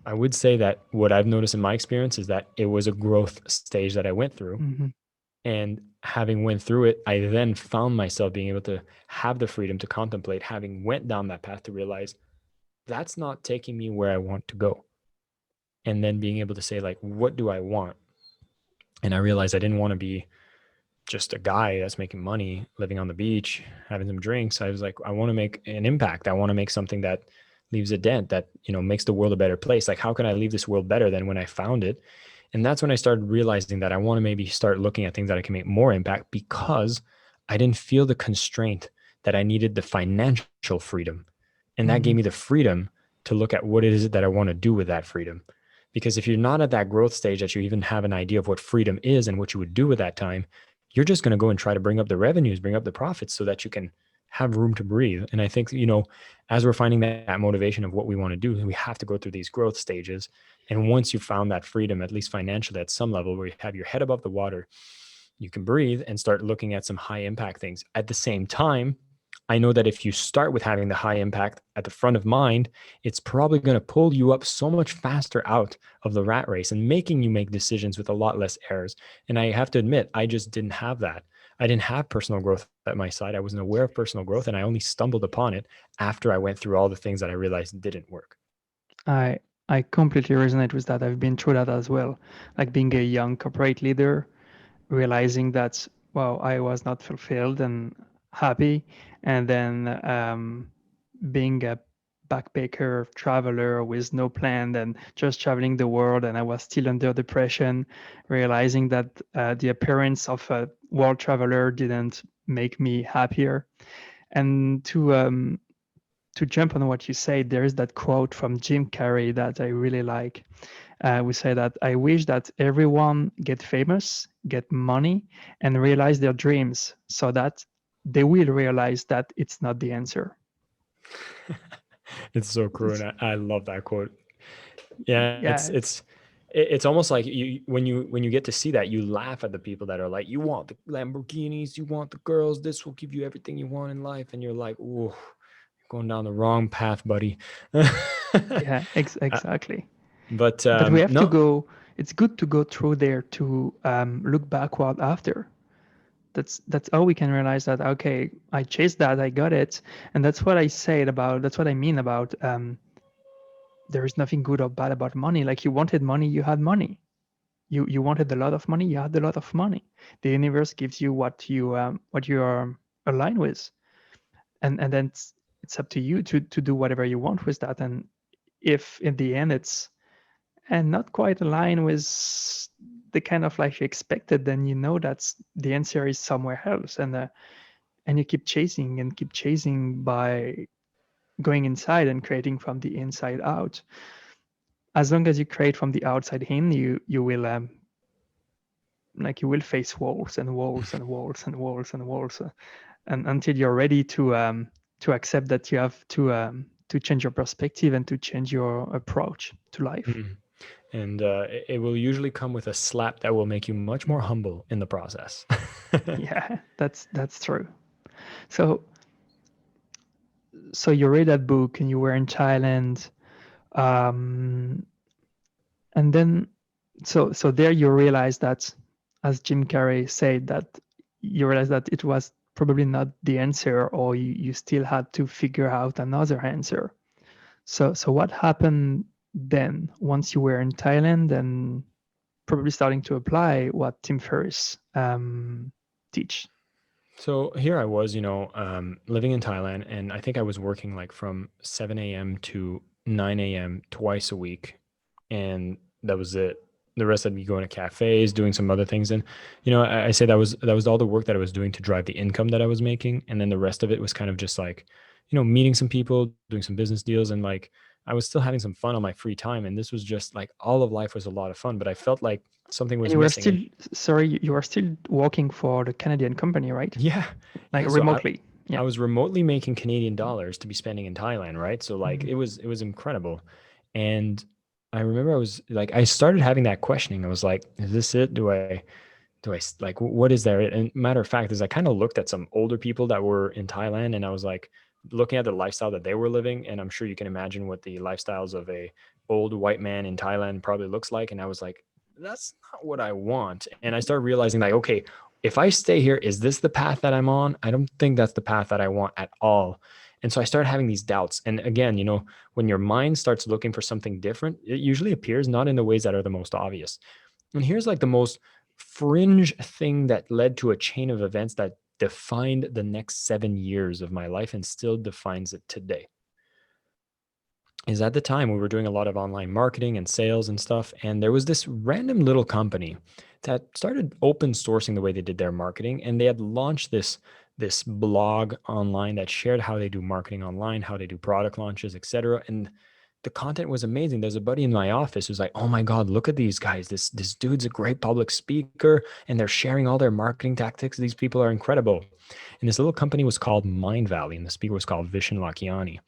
I would say that what I've noticed in my experience is that it was a growth stage that I went through. Hmm. And having went through it, I then found myself being able to have the freedom to contemplate, having went down that path, to realize that's not taking me where I want to go. And then being able to say, like, what do I want? And I realized I didn't want to be just a guy that's making money, living on the beach, having some drinks. I was like, I want to make an impact. I want to make something that leaves a dent, that, makes the world a better place. Like, how can I leave this world better than when I found it? And that's when I started realizing that I want to maybe start looking at things that I can make more impact, because I didn't feel the constraint that I needed the financial freedom. And that gave Hmm. me the freedom to look at what it is that I want to do with that freedom. Because if you're not at that growth stage that you even have an idea of what freedom is and what you would do with that time, you're just going to go and try to bring up the revenues, bring up the profits so that you can have room to breathe. And I think, as we're finding that motivation of what we want to do, we have to go through these growth stages. And once you've found that freedom, at least financially at some level, where you have your head above the water, you can breathe and start looking at some high impact things. At the same time, I know that if you start with having the high impact at the front of mind, it's probably going to pull you up so much faster out of the rat race and making you make decisions with a lot less errors. And I have to admit, I just didn't have that. I didn't have personal growth at my side. I wasn't aware of personal growth, and I only stumbled upon it after I went through all the things that I realized didn't work. I I completely resonate with that. I've been through that as well. Like being a young corporate leader, realizing that, well, I was not fulfilled and happy, and then being a backpacker traveler with no plan and just traveling the world, and I was still under depression, realizing that the appearance of a world traveler didn't make me happier. And to jump on what you said, there is that quote from Jim Carrey that I really like. We say that I wish that everyone get famous, get money, and realize their dreams, so that they will realize that it's not the answer. It's so true, It's, and I love that quote. Yeah, yeah, it's almost like when you get to see that, you laugh at the people that are like, you want the Lamborghinis, you want the girls, this will give you everything you want in life, and you're like, ooh, you're going down the wrong path, buddy. yeah, Uh, exactly. but But we have to no, go. It's good to go through there to look backward after. That's how we can realize that, okay, I chased that, I got it, and that's what I said about. That's what I mean about. There is nothing good or bad about money. Like you wanted money, you had money. You wanted a lot of money, you had a lot of money. The universe gives you what you are aligned with, and then it's up to you to do whatever you want with that. And if in the end it's and not quite aligned with the kind of life you expected, then you know that's the answer is somewhere else, and you keep chasing by going inside and creating from the inside out. As long as you create from the outside in, you will like you will face walls and walls and walls and walls and walls, and until you're ready to accept that you have to change your perspective and to change your approach to life. mm, and it will usually come with a slap that will make you much more Mhm. humble in the process. Yeah, that's true. So you read that book and you were in Thailand, um, and then so there you realize that, as Jim Carrey said, that you realize that it was probably not the answer, or you still had to figure out another answer. So what happened then once you were in Thailand and probably starting to apply what Tim Ferriss teach? So here I was, living in Thailand, and I think I was working like from 7 a.m. to 9 a.m. twice a week, and that was it. The rest I'd be going to cafes, doing some other things. And, I say that was all the work that I was doing to drive the income that I was making. And then the rest of it was kind of just like, meeting some people, doing some business deals. And like, I was still having some fun on my free time. And this was just like, all of life was a lot of fun, but I felt like something And was you were missing. still, And sorry, you were still working for the Canadian company, right? yeah, Like yeah. So remotely. I Yeah. was remotely making Canadian dollars to be spending in Thailand, right? So like Mhm. it was incredible. And I remember I was like, I started having that questioning. I was like, is this it? Like, what is there? And matter of fact is I kind of looked at some older people that were in Thailand, and I was like looking at the lifestyle that they were living. And I'm sure you can imagine what the lifestyles of a old white man in Thailand probably looks like. And I was like, that's not what I want. And I started realizing like, okay, if I stay here, is this the path that I'm on? I don't think that's the path that I want at all. And so I started having these doubts. And again, when your mind starts looking for something different, it usually appears not in the ways that are the most obvious. And here's like the most fringe thing that led to a chain of events that defined the next 7 years of my life and still defines it today. Is at the time we were doing a lot of online marketing and sales and stuff. And there was this random little company that started open sourcing the way they did their marketing. And they had launched this blog online that shared how they do marketing online, how they do product launches, etc. And the content was amazing. There's a buddy in my office who's like, "Oh my God, look at these guys. This dude's a great public speaker, and they're sharing all their marketing tactics. These people are incredible." And this little company was called Mindvalley, and the speaker was called Vishen Lakiani.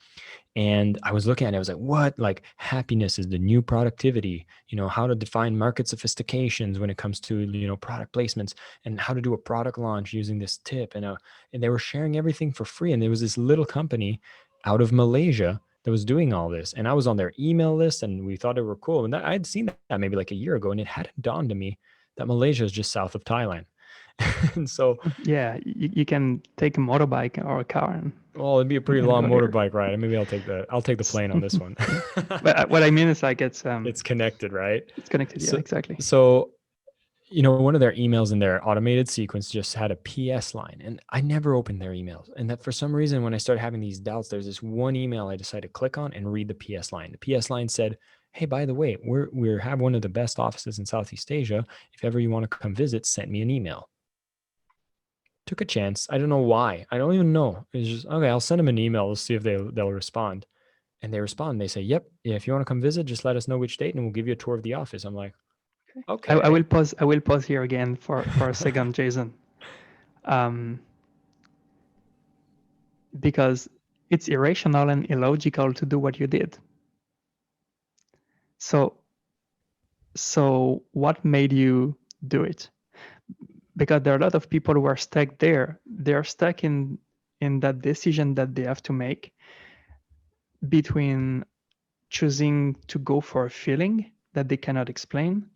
And I was looking at it, I was like, what? Like, happiness is the new productivity, how to define market sophistications when it comes to, product placements, and how to do a product launch using this tip. And they were sharing everything for free. And there was this little company out of Malaysia that was doing all this. And I was on their email list, and we thought they were cool. And I'd seen that maybe like a year ago, and it hadn't dawned on me that Malaysia is just south of Thailand. And so, Yeah, you can take a motorbike or a car well, it'd be a pretty and long go there. motorbike ride. Maybe I'll take the plane on this one. Yeah. But what I mean is like It's connected, right? it's connected. Yeah, So, exactly. so one of their emails in their automated sequence just had a PS line, and I never opened their emails. And that for some reason, when I started having these doubts, there's this one email I decided to click on and read the PS line. The PS line said, "Hey, by the way, we have one of the best offices in Southeast Asia. If ever you want to come visit, send me an email." Took a chance. I don't know why. I don't even know. It's just okay. I'll send them an email. Let's see if they'll respond. And they respond. They say, "Yep, yeah, if you want to come visit, just let us know which date, and we'll give you a tour of the office." I'm like, I okay. will pause. I will pause here again for a second, Jason, um, because it's irrational and illogical to do what you did. So what made you do it? Because there are a lot of people who are stuck there. They're stuck in that decision that they have to make between choosing to go for a feeling that they cannot explain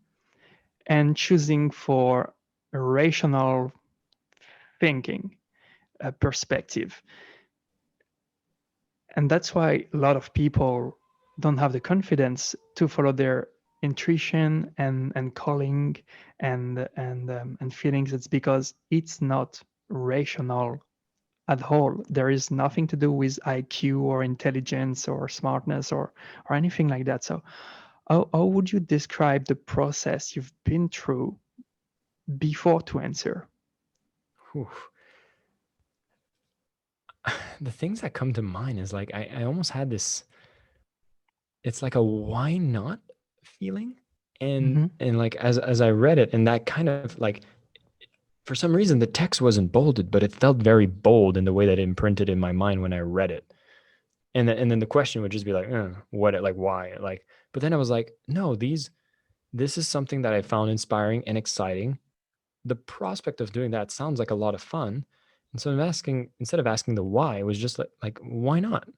and choosing for a rational thinking, a perspective. And that's why a lot of people don't have the confidence to follow their intuition and calling and feelings. It's because it's not rational at all. There is nothing to do with IQ or intelligence or smartness or anything like that. So how would you describe the process you've been through before to answer? Whew. The things that come to mind is like I almost had this. It's like a why not feeling, and Mm-hmm. and like as I read it, and that kind of like for some reason the text wasn't bolded, but it felt very bold in the way that it imprinted in my mind when I read it. And then the question would just be like, what, like why, like. But then I was like, no, this is something that I found inspiring and exciting. The prospect of doing that sounds like a lot of fun. And so instead of asking the why, it was just like why not?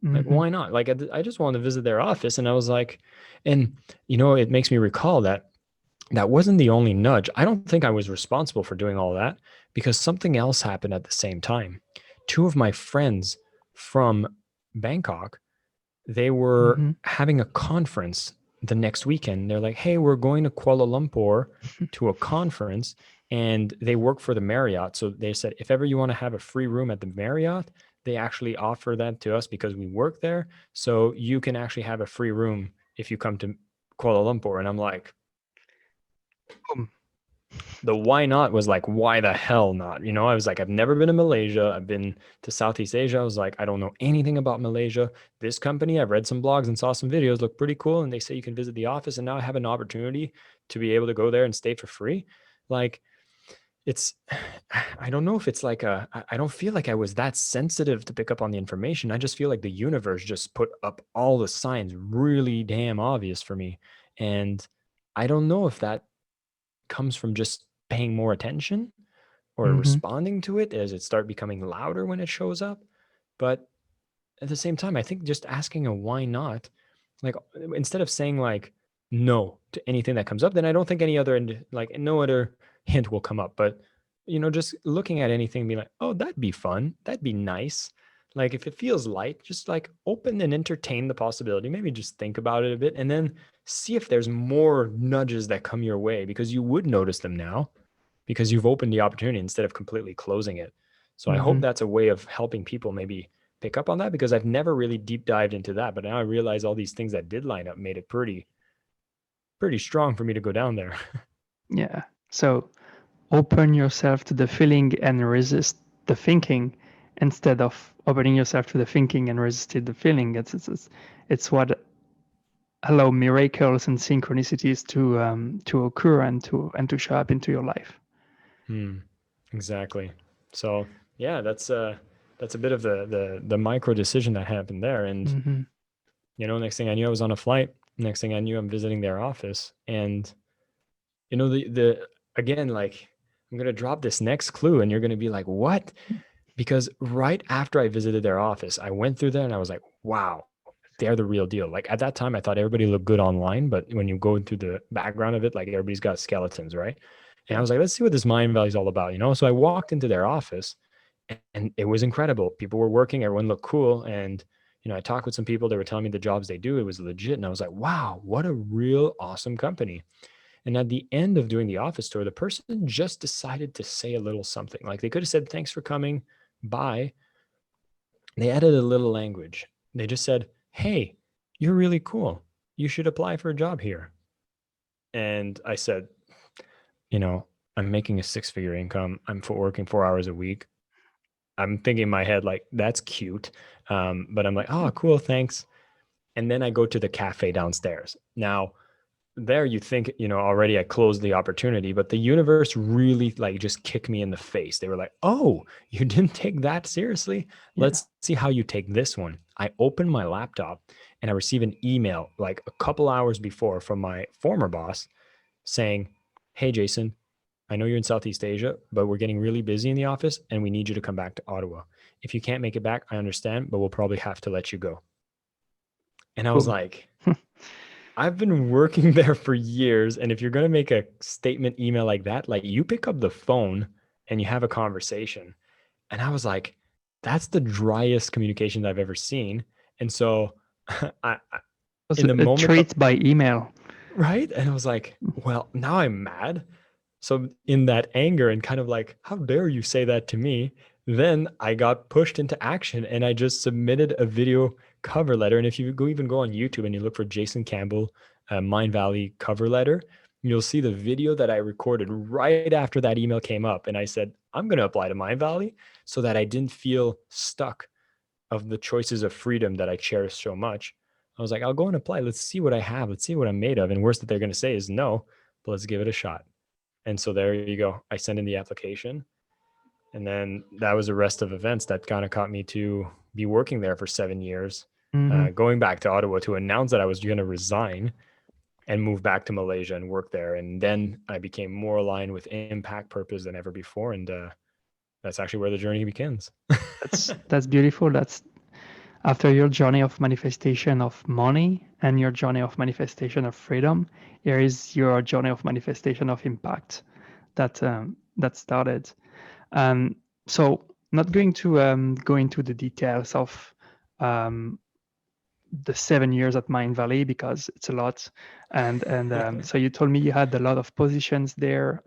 Like, Mm-hmm. why not? Like, I just wanted to visit their office. And I was like, and it makes me recall that that wasn't the only nudge. I don't think I was responsible for doing all that because something else happened at the same time. Two of my friends from Bangkok, they were Mm-hmm. having a conference the next weekend. They're like, hey, we're going to Kuala Lumpur to a conference, and they work for the Marriott. So they said, if ever you want to have a free room at the Marriott, they actually offer that to us because we work there. So you can actually have a free room if you come to Kuala Lumpur. And I'm like, Boom. the why not was like, why the hell not? I was like, I've never been to Malaysia. I've been to Southeast Asia. I was like, I don't know anything about Malaysia. This company, I've read some blogs and saw some videos, look pretty cool. And they say you can visit the office. And now I have an opportunity to be able to go there and stay for free. Like, it's, I don't know if it's like I don't feel like I was that sensitive to pick up on the information. I just feel like the universe just put up all the signs really damn obvious for me. And I don't know if that comes from just paying more attention or Mm-hmm. responding to it as it start becoming louder when it shows up. But at the same time, I think just asking a why not, like instead of saying like no to anything that comes up, then I don't think any other like no other hint will come up. But just looking at anything and be like, oh, that'd be fun, that'd be nice. Like if it feels light, just like open and entertain the possibility. Maybe just think about it a bit and then see if there's more nudges that come your way, because you would notice them now because you've opened the opportunity instead of completely closing it. So I hope Mm-hmm. that's a way of helping people maybe pick up on that, because I've never really deep dived into that. But now I realize all these things that did line up made it pretty strong for me to go down there. Yeah. So open yourself to the feeling and resist the thinking instead of opening yourself to the thinking and resisting the feeling. It's what allow miracles and synchronicities to occur and to show up into your life. Exactly. So yeah, that's a bit of the micro decision that happened there. And Mm-hmm. next thing I knew, I was on a flight. Next thing I knew, I'm visiting their office. And the again, like, I'm gonna drop this next clue and you're gonna be like, what? Because right after I visited their office, I went through there and I was like, wow, they're the real deal. Like at that time, I thought everybody looked good online, but when you go into the background of it, like everybody's got skeletons, right? And I Yeah. was like, let's see what this Mindvalley is all about. So I walked into their office and it was incredible. People were working, everyone looked cool. And, I talked with some people, they were telling me the jobs they do. It was legit. And I was like, wow, what a real awesome company. And at the end of doing the office tour, the person just decided to say a little something. Like they could have said, thanks for coming, bye. They added a little language. They just said, hey, you're really cool. You should apply for a job here. And I said, I'm making a 6-figure income. I'm working 4 hours a week. I'm thinking in my head, like, that's cute. But I'm like, oh, cool, thanks. And then I go to the cafe downstairs. Now, there you think, already I closed the opportunity, but the universe really like just kicked me in the face. They were like, oh, you didn't take that seriously? Yeah. Let's see how you take this one. I open my laptop and I receive an email like a couple hours before from my former boss saying, hey, Jason, I know you're in Southeast Asia, but we're getting really busy in the office and we need you to come back to Ottawa. If you can't make it back, I understand, but we'll probably have to let you go. And I was Boom. like, I've been working there for years. And if you're going to make a statement email like that, like you pick up the phone and you have a conversation. And I was like, that's the driest communication I've ever seen. And so Was in the a moment of, treat by email. right. And I was like, well, now I'm mad. So in that anger and kind of like, how dare you say that to me? Then I got pushed into action and I just submitted a video cover letter. And if you even go on YouTube and you look for Jason Campbell, Mindvalley cover letter, you'll see the video that I recorded right after that email came up. And I said, I'm going to apply to Mindvalley so that I didn't feel stuck of the choices of freedom that I cherish so much. I was like, I'll go and apply. Let's see what I have. Let's see what I'm made of. And worst that they're going to say is no, but let's give it a shot. And so there you go. I sent in the application. And then that was the rest of events that kind of caught me to be working there for 7 years, Mm-hmm. going back to Ottawa to announce that I was going to resign and move back to Malaysia and work there. And then I became more aligned with impact purpose than ever before. And that's actually where the journey begins. That's beautiful. That's after your journey of manifestation of money and your journey of manifestation of freedom, here is your journey of manifestation of impact that started. So not going to go into the details of um, the 7 years at Mindvalley because it's a lot. And so you told me you had a lot of positions there,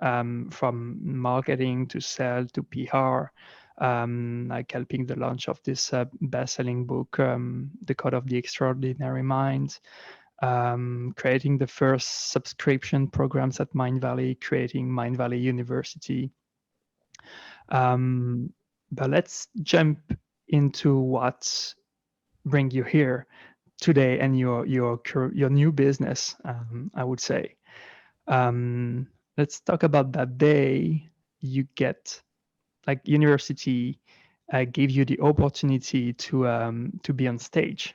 from marketing to sales to PR. like helping the launch of this best-selling book, The Code of the Extraordinary Mind, creating the first subscription programs at Mindvalley, creating Mindvalley University. But let's jump into what bring you here today and your new business. I would say. Let's talk about that day you get, like, university gave you the opportunity to be on stage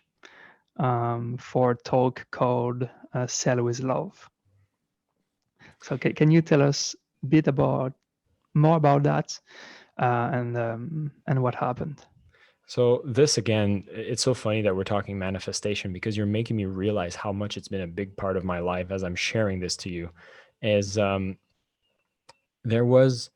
for a talk called Sell with Love. So can you tell us a bit more about that and what happened? So this, again, it's so funny that we're talking manifestation, because you're making me realize how much it's been a big part of my life as I'm sharing this to you. As there was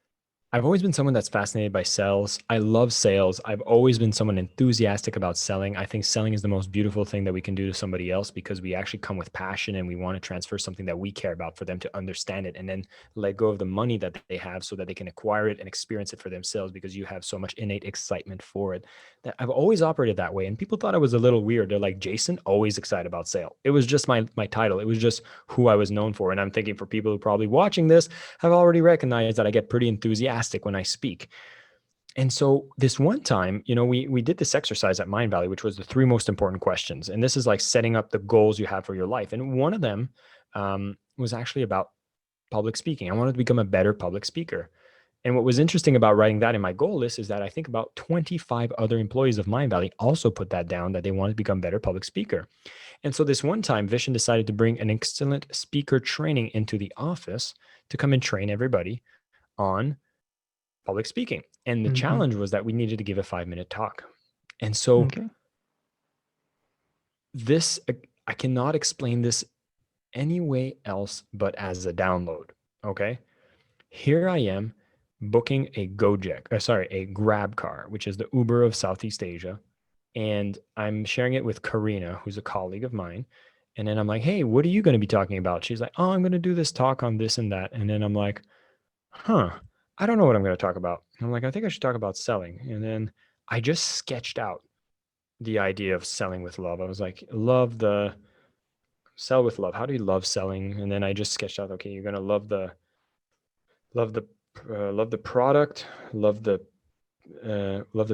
I've always been someone that's fascinated by sales. I love sales. I've always been someone enthusiastic about selling. I think selling is the most beautiful thing that we can do to somebody else, because we actually come with passion and we want to transfer something that we care about for them to understand it, and then let go of the money that they have so that they can acquire it and experience it for themselves, because you have so much innate excitement for it. That I've always operated that way. And people thought I was a little weird. They're like, Jason, always excited about sale. It was just my title. It was just who I was known for. And I'm thinking, for people who are probably watching this, have already recognized that I get pretty enthusiastic when I speak. And so this one time, we did this exercise at Mindvalley, which was the 3 most important questions. And this is like setting up the goals you have for your life. And one of them was actually about public speaking. I wanted to become a better public speaker. And what was interesting about writing that in my goal list is that I think about 25 other employees of Mindvalley also put that down, that they wanted to become better public speaker. And so this one time, Vishen decided to bring an excellent speaker training into the office to come and train everybody on public speaking. And the challenge was that we needed to give a 5-minute talk. And so this, I cannot explain this any way else but as a download. Okay. Here I am booking a a Grab car, which is the Uber of Southeast Asia. And I'm sharing it with Karina, who's a colleague of mine. And then I'm like, hey, what are you going to be talking about? She's like, oh, I'm going to do this talk on this and that. And then I'm like, I don't know what I'm going to talk about. I'm like, I think I should talk about selling. And then I just sketched out the idea of selling with love. I was like, sell with love. How do you love selling? And then I just sketched out, okay, you're going to love the product, love the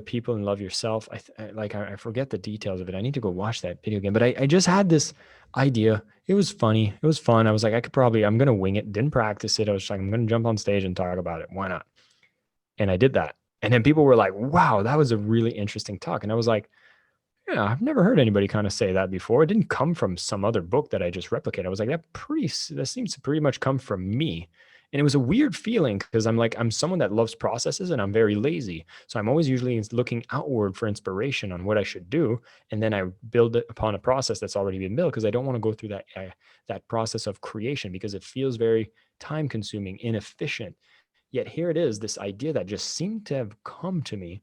people, and love yourself. I forget the details of it. I need to go watch that video again. But I just had this idea. It was funny. It was fun. I was like, I'm going to wing it. Didn't practice it. I was like, I'm going to jump on stage and talk about it. Why not? And I did that. And then people were like, wow, that was a really interesting talk. And I was like, yeah, I've never heard anybody kind of say that before. It didn't come from some other book that I just replicated. I was like, that seems to pretty much come from me. And it was a weird feeling, because I'm someone that loves processes and I'm very lazy. So I'm always usually looking outward for inspiration on what I should do. And then I build it upon a process that's already been built, because I don't want to go through that process of creation, because it feels very time consuming, inefficient. Yet here it is, this idea that just seemed to have come to me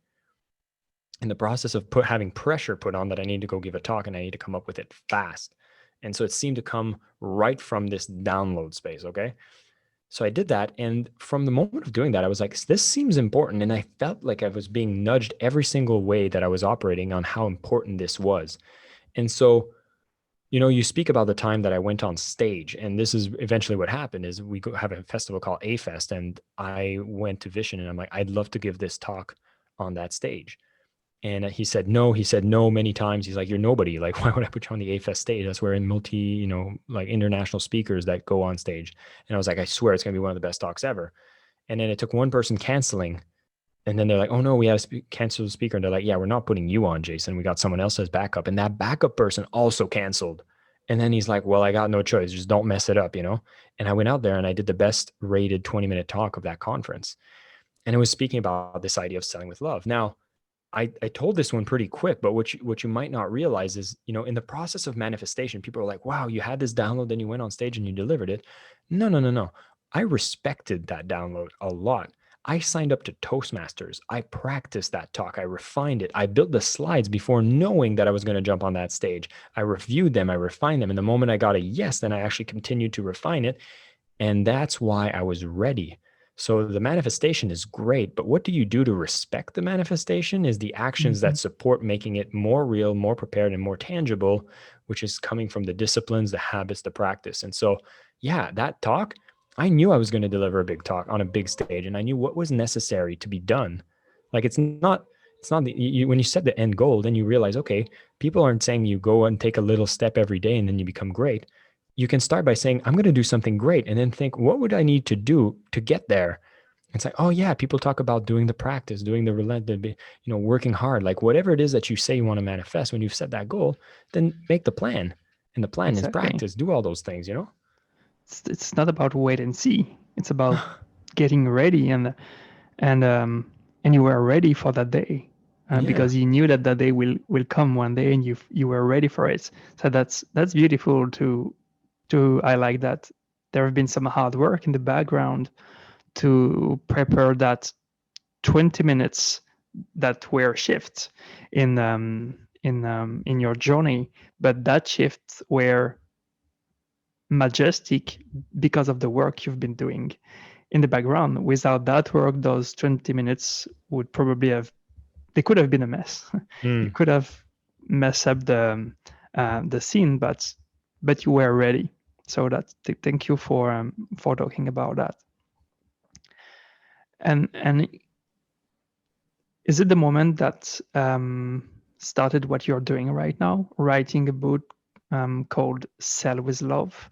in the process of having pressure put on that I need to go give a talk and I need to come up with it fast. And so it seemed to come right from this download space. Okay. So I did that. And from the moment of doing that, I was like, this seems important. And I felt like I was being nudged every single way that I was operating on how important this was. And so, you speak about the time that I went on stage, and this is eventually what happened is we have a festival called A Fest. And I went to Vishen and I'm like, I'd love to give this talk on that stage. And he said no many times. He's like, you're nobody. Like, why would I put you on the A-Fest stage? That's where like international speakers that go on stage. And I was like, I swear it's going to be one of the best talks ever. And then it took one person canceling. And then they're like, oh no, we have to cancel the speaker. And they're like, yeah, we're not putting you on, Jason. We got someone else as backup. And that backup person also canceled. And then he's like, well, I got no choice. Just don't mess it up, And I went out there and I did the best rated 20-minute talk of that conference. And it was speaking about this idea of selling with love. Now, I told this one pretty quick, but what you might not realize is, in the process of manifestation, people are like, wow, you had this download, then you went on stage and you delivered it. No. I respected that download a lot. I signed up to Toastmasters. I practiced that talk. I refined it. I built the slides before knowing that I was going to jump on that stage. I reviewed them. I refined them. And the moment I got a yes, then I actually continued to refine it. And that's why I was ready. So the manifestation is great, but what do you do to respect the manifestation is the actions that support making it more real, more prepared, and more tangible, which is coming from the disciplines, the habits, the practice. And so, yeah, that talk, I knew I was going to deliver a big talk on a big stage, and I knew what was necessary to be done. Like when you set the end goal, then you realize, okay, people aren't saying you go and take a little step every day and then you become great. You can start by saying, I'm going to do something great, and then think, what would I need to do to get there? It's like, oh yeah, people talk about doing the practice, doing the relentless, working hard, like whatever it is that you say you want to manifest. When you've set that goal, then make the plan, and the plan is Exactly. practice. Do all those things, It's not about wait and see. It's about getting ready, and you were ready for that day, Yeah. because you knew that day will come one day, and you were ready for it. So that's beautiful to I like that. There have been some hard work in the background to prepare that 20 minutes that were shifts in your journey, but that shifts were majestic because of the work you've been doing in the background. Without that work, those 20 minutes would probably they could have been a mess. You could have messed up the scene, but you were ready. So thank you for talking about that. And is it the moment that started what you're doing right now, writing a book called Sell with Love?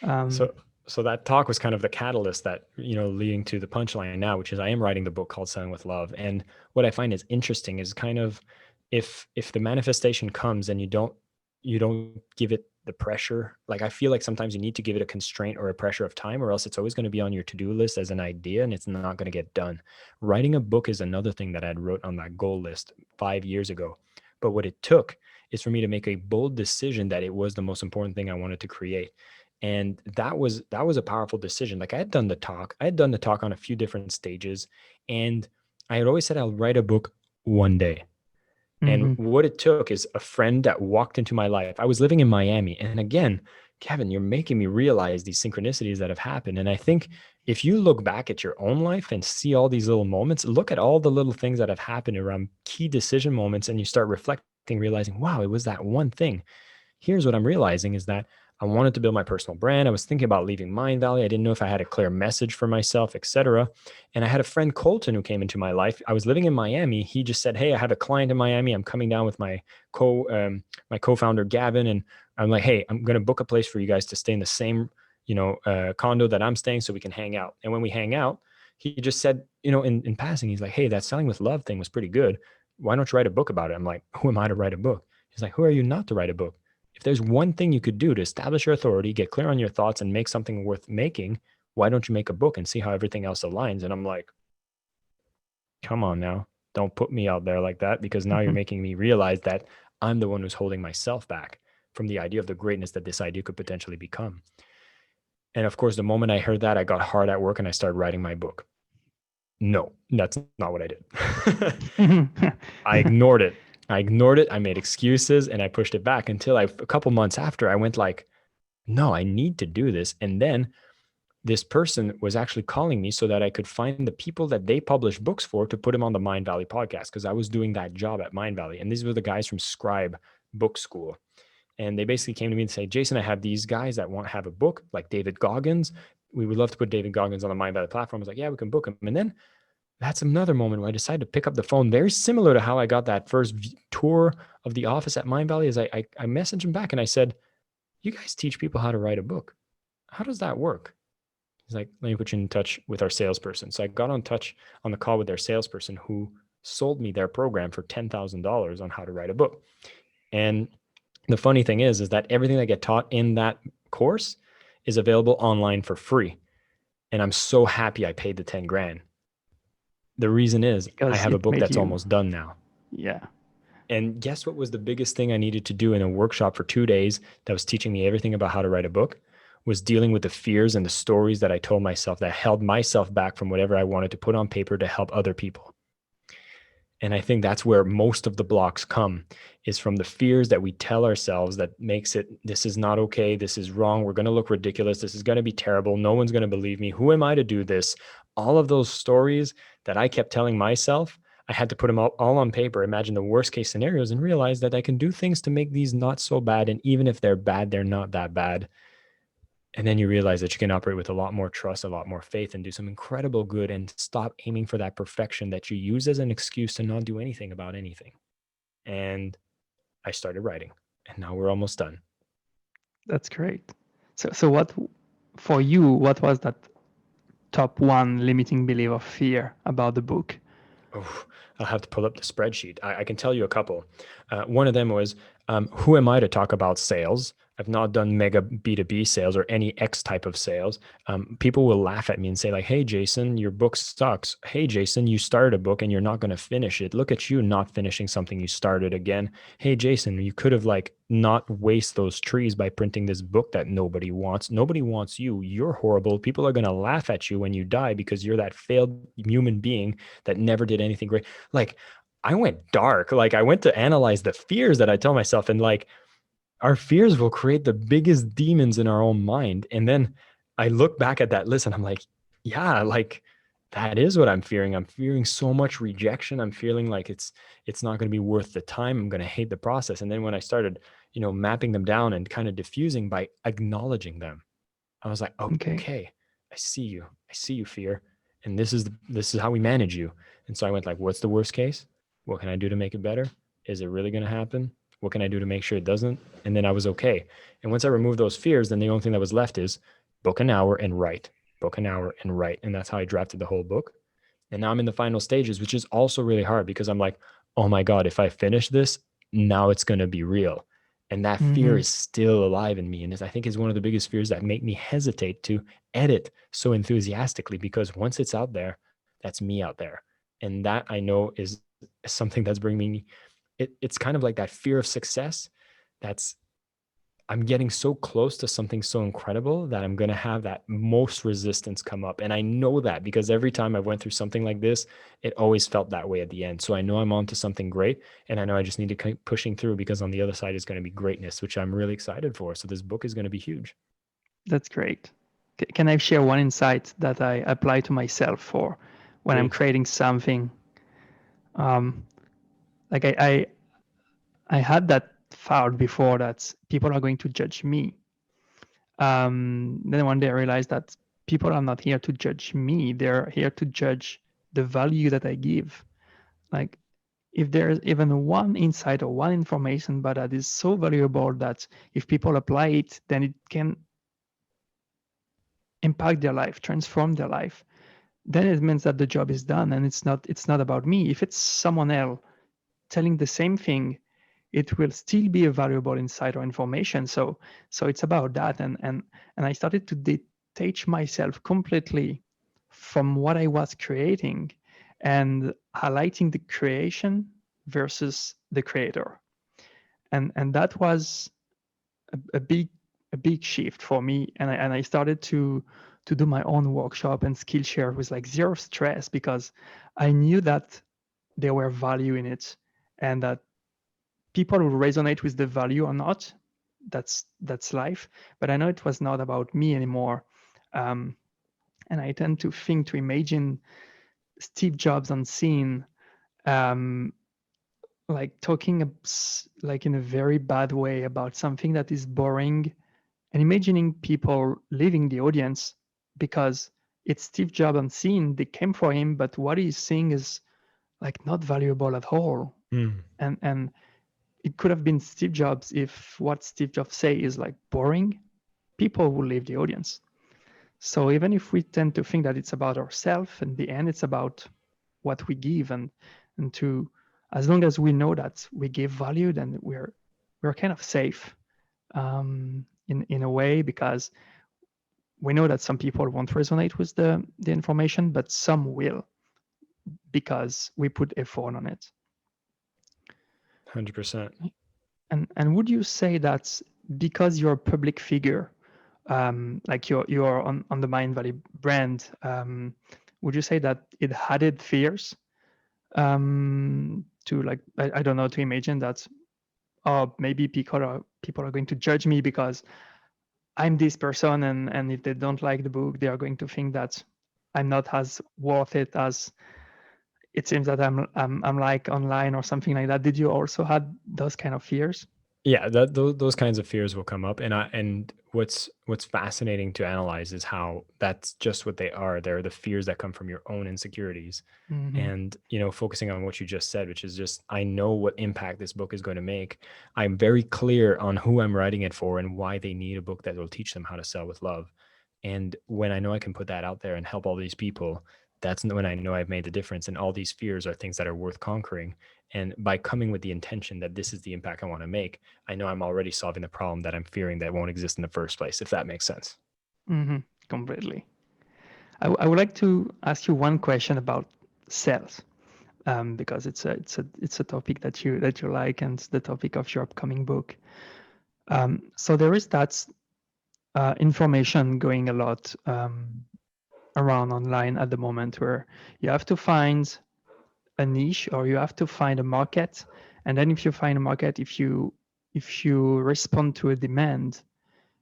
So that talk was kind of the catalyst that, leading to the punchline now, which is I am writing the book called Selling with Love. And what I find is interesting is kind of if the manifestation comes and you don't give it the pressure, like I feel like sometimes you need to give it a constraint or a pressure of time, or else it's always going to be on your to-do list as an idea and it's not going to get done. Writing a book is another thing that I'd wrote on that goal list 5 years ago. But what it took is for me to make a bold decision that it was the most important thing I wanted to create. And that was a powerful decision. Like I had done the talk on a few different stages, and I had always said I'll write a book one day. And what it took is a friend that walked into my life. I was living in Miami. And again, Kevin, you're making me realize these synchronicities that have happened. And I think if you look back at your own life and see all these little moments, look at all the little things that have happened around key decision moments, and you start reflecting, realizing, wow, it was that one thing. Here's what I'm realizing is that I wanted to build my personal brand. I was thinking about leaving Mindvalley. I didn't know if I had a clear message for myself, etc. And I had a friend, Colton, who came into my life. I was living in Miami. He just said, hey, I have a client in Miami. I'm coming down with my co-founder, Gavin. And I'm like, hey, I'm going to book a place for you guys to stay in the same, condo that I'm staying so we can hang out. And when we hang out, he just said, in passing, he's like, hey, that Selling with Love thing was pretty good. Why don't you write a book about it? I'm like, who am I to write a book? He's like, who are you not to write a book? If there's one thing you could do to establish your authority, get clear on your thoughts, and make something worth making, why don't you make a book and see how everything else aligns? And I'm like, come on now, don't put me out there like that, because now you're making me realize that I'm the one who's holding myself back from the idea of the greatness that this idea could potentially become. And of course, the moment I heard that, I got hard at work and I started writing my book. No, that's not what I did. I ignored it. I made excuses and I pushed it back until a couple months after I went like, no, I need to do this. And then this person was actually calling me so that I could find the people that they publish books for to put them on the Mindvalley podcast, because I was doing that job at Mindvalley. And these were the guys from Scribe Book School. And they basically came to me and say, Jason, I have these guys that want to have a book, like David Goggins. We would love to put David Goggins on the Mindvalley platform. I was like, yeah, we can book him. And then that's another moment where I decided to pick up the phone, very similar to how I got that first tour of the office at Mindvalley. Is I messaged him back and I said, you guys teach people how to write a book. How does that work? He's like, let me put you in touch with our salesperson. So I got on the call with their salesperson, who sold me their program for $10,000 on how to write a book. And the funny thing is that everything that get taught in that course is available online for free. And I'm so happy I paid the 10 grand. The reason is because I have a book that's almost done now. Yeah. And guess what was the biggest thing I needed to do in a workshop for 2 days that was teaching me everything about how to write a book? Was dealing with the fears and the stories that I told myself that held myself back from whatever I wanted to put on paper to help other people. And I think that's where most of the blocks come, is from the fears that we tell ourselves that makes it, this is not okay, this is wrong, we're going to look ridiculous, this is going to be terrible, no one's going to believe me, who am I to do this? all of those stories that I kept telling myself, I had to put them all on paper, imagine the worst case scenarios, and realize that I can do things to make these not so bad. And even if they're bad, they're not that bad. And then you realize that you can operate with a lot more trust, a lot more faith, and do some incredible good, and stop aiming for that perfection that you use as an excuse to not do anything about anything. And I started writing, and now we're almost done. That's great. So what for you? What was that top one limiting belief or fear about the book? Oh, I'll have to pull up the spreadsheet. I can tell you a couple. One of them was, who am I to talk about sales? I've not done mega B2B sales or any X type of sales. People will laugh at me and say, like, hey, Jason, your book sucks. Hey, Jason, you started a book and you're not going to finish it. Look at you not finishing something you started again. Hey, Jason, you could have like not waste those trees by printing this book that nobody wants. Nobody wants you. You're horrible. People are going to laugh at you when you die because you're that failed human being that never did anything great. Like, I went dark. Like, I went to analyze the fears that I tell myself, and like, our fears will create the biggest demons in our own mind. And then I look back at that list and I'm like, yeah, like that is what I'm fearing. I'm fearing so much rejection. I'm feeling like it's not going to be worth the time. I'm going to hate the process. And then when I started, mapping them down and kind of diffusing by acknowledging them, I was like, okay, I see you, fear. And this is how we manage you. And so I went like, what's the worst case? What can I do to make it better? Is it really going to happen? What can I do to make sure it doesn't? And then I was okay. And once I removed those fears, then the only thing that was left is book an hour and write, book an hour and write. And that's how I drafted the whole book. And now I'm in the final stages, which is also really hard because I'm like, oh my God, if I finish this, now it's going to be real. And that fear is still alive in me. And I think is one of the biggest fears that make me hesitate to edit so enthusiastically, because once it's out there, that's me out there. And that I know is something that's bringing me, it's kind of like that fear of success. I'm getting so close to something so incredible that I'm going to have that most resistance come up. And I know that because every time I went through something like this, it always felt that way at the end. So I know I'm on to something great, and I know I just need to keep pushing through, because on the other side is going to be greatness, which I'm really excited for. So this book is going to be huge. That's great. Can I share one insight that I apply to myself for when I'm creating something? Like I had that thought before that people are going to judge me. Then one day I realized that people are not here to judge me. They're here to judge the value that I give. Like, if there's even one insight or one information, but that is so valuable that if people apply it, then it can impact their life, transform their life, then it means that the job is done, and it's not about me. If it's someone else telling the same thing, it will still be a valuable insight or information. So it's about that. And I started to detach myself completely from what I was creating and highlighting the creation versus the creator. And that was a big shift for me. And I started to do my own workshop and Skillshare with like zero stress, because I knew that there were value in it, and that people will resonate with the value or not. That's life. But I know it was not about me anymore. And I tend to imagine Steve Jobs on scene, like talking like in a very bad way about something that is boring, and imagining people leaving the audience because it's Steve Jobs on scene. They came for him, but what he's saying is like not valuable at all. And it could have been Steve Jobs. If what Steve Jobs say is like boring, people will leave the audience. So even if we tend to think that it's about ourselves, in the end, it's about what we give, and to, as long as we know that we give value, then we're kind of safe, in a way, because we know that some people won't resonate with the information, but some will, because we put effort on it. 100%. And would you say that because you're a public figure, like you're on the Mindvalley brand, would you say that it added fears, to, like, I don't know, to imagine that, oh, maybe people are going to judge me because I'm this person, and if they don't like the book, they are going to think that I'm not as worth it as it seems that I'm like online or something like that. Did you also had those kind of fears? Yeah, that those kinds of fears will come up, and what's fascinating to analyze is how that's just what they are. They're the fears that come from your own insecurities. Mm-hmm. And focusing on what you just said, which is just, I know what impact this book is going to make. I'm very clear on who I'm writing it for and why they need a book that will teach them how to sell with love. And when I know I can put that out there and help all these people, that's when I know I've made the difference. And all these fears are things that are worth conquering. And by coming with the intention that this is the impact I want to make, I know I'm already solving the problem that I'm fearing that won't exist in the first place, if that makes sense. Mm-hmm. Completely. I would like to ask you one question about sales, because it's a topic that you like, and it's the topic of your upcoming book. So there is that information going a lot around online at the moment, where you have to find a niche or you have to find a market, and then if you find a market, if you respond to a demand,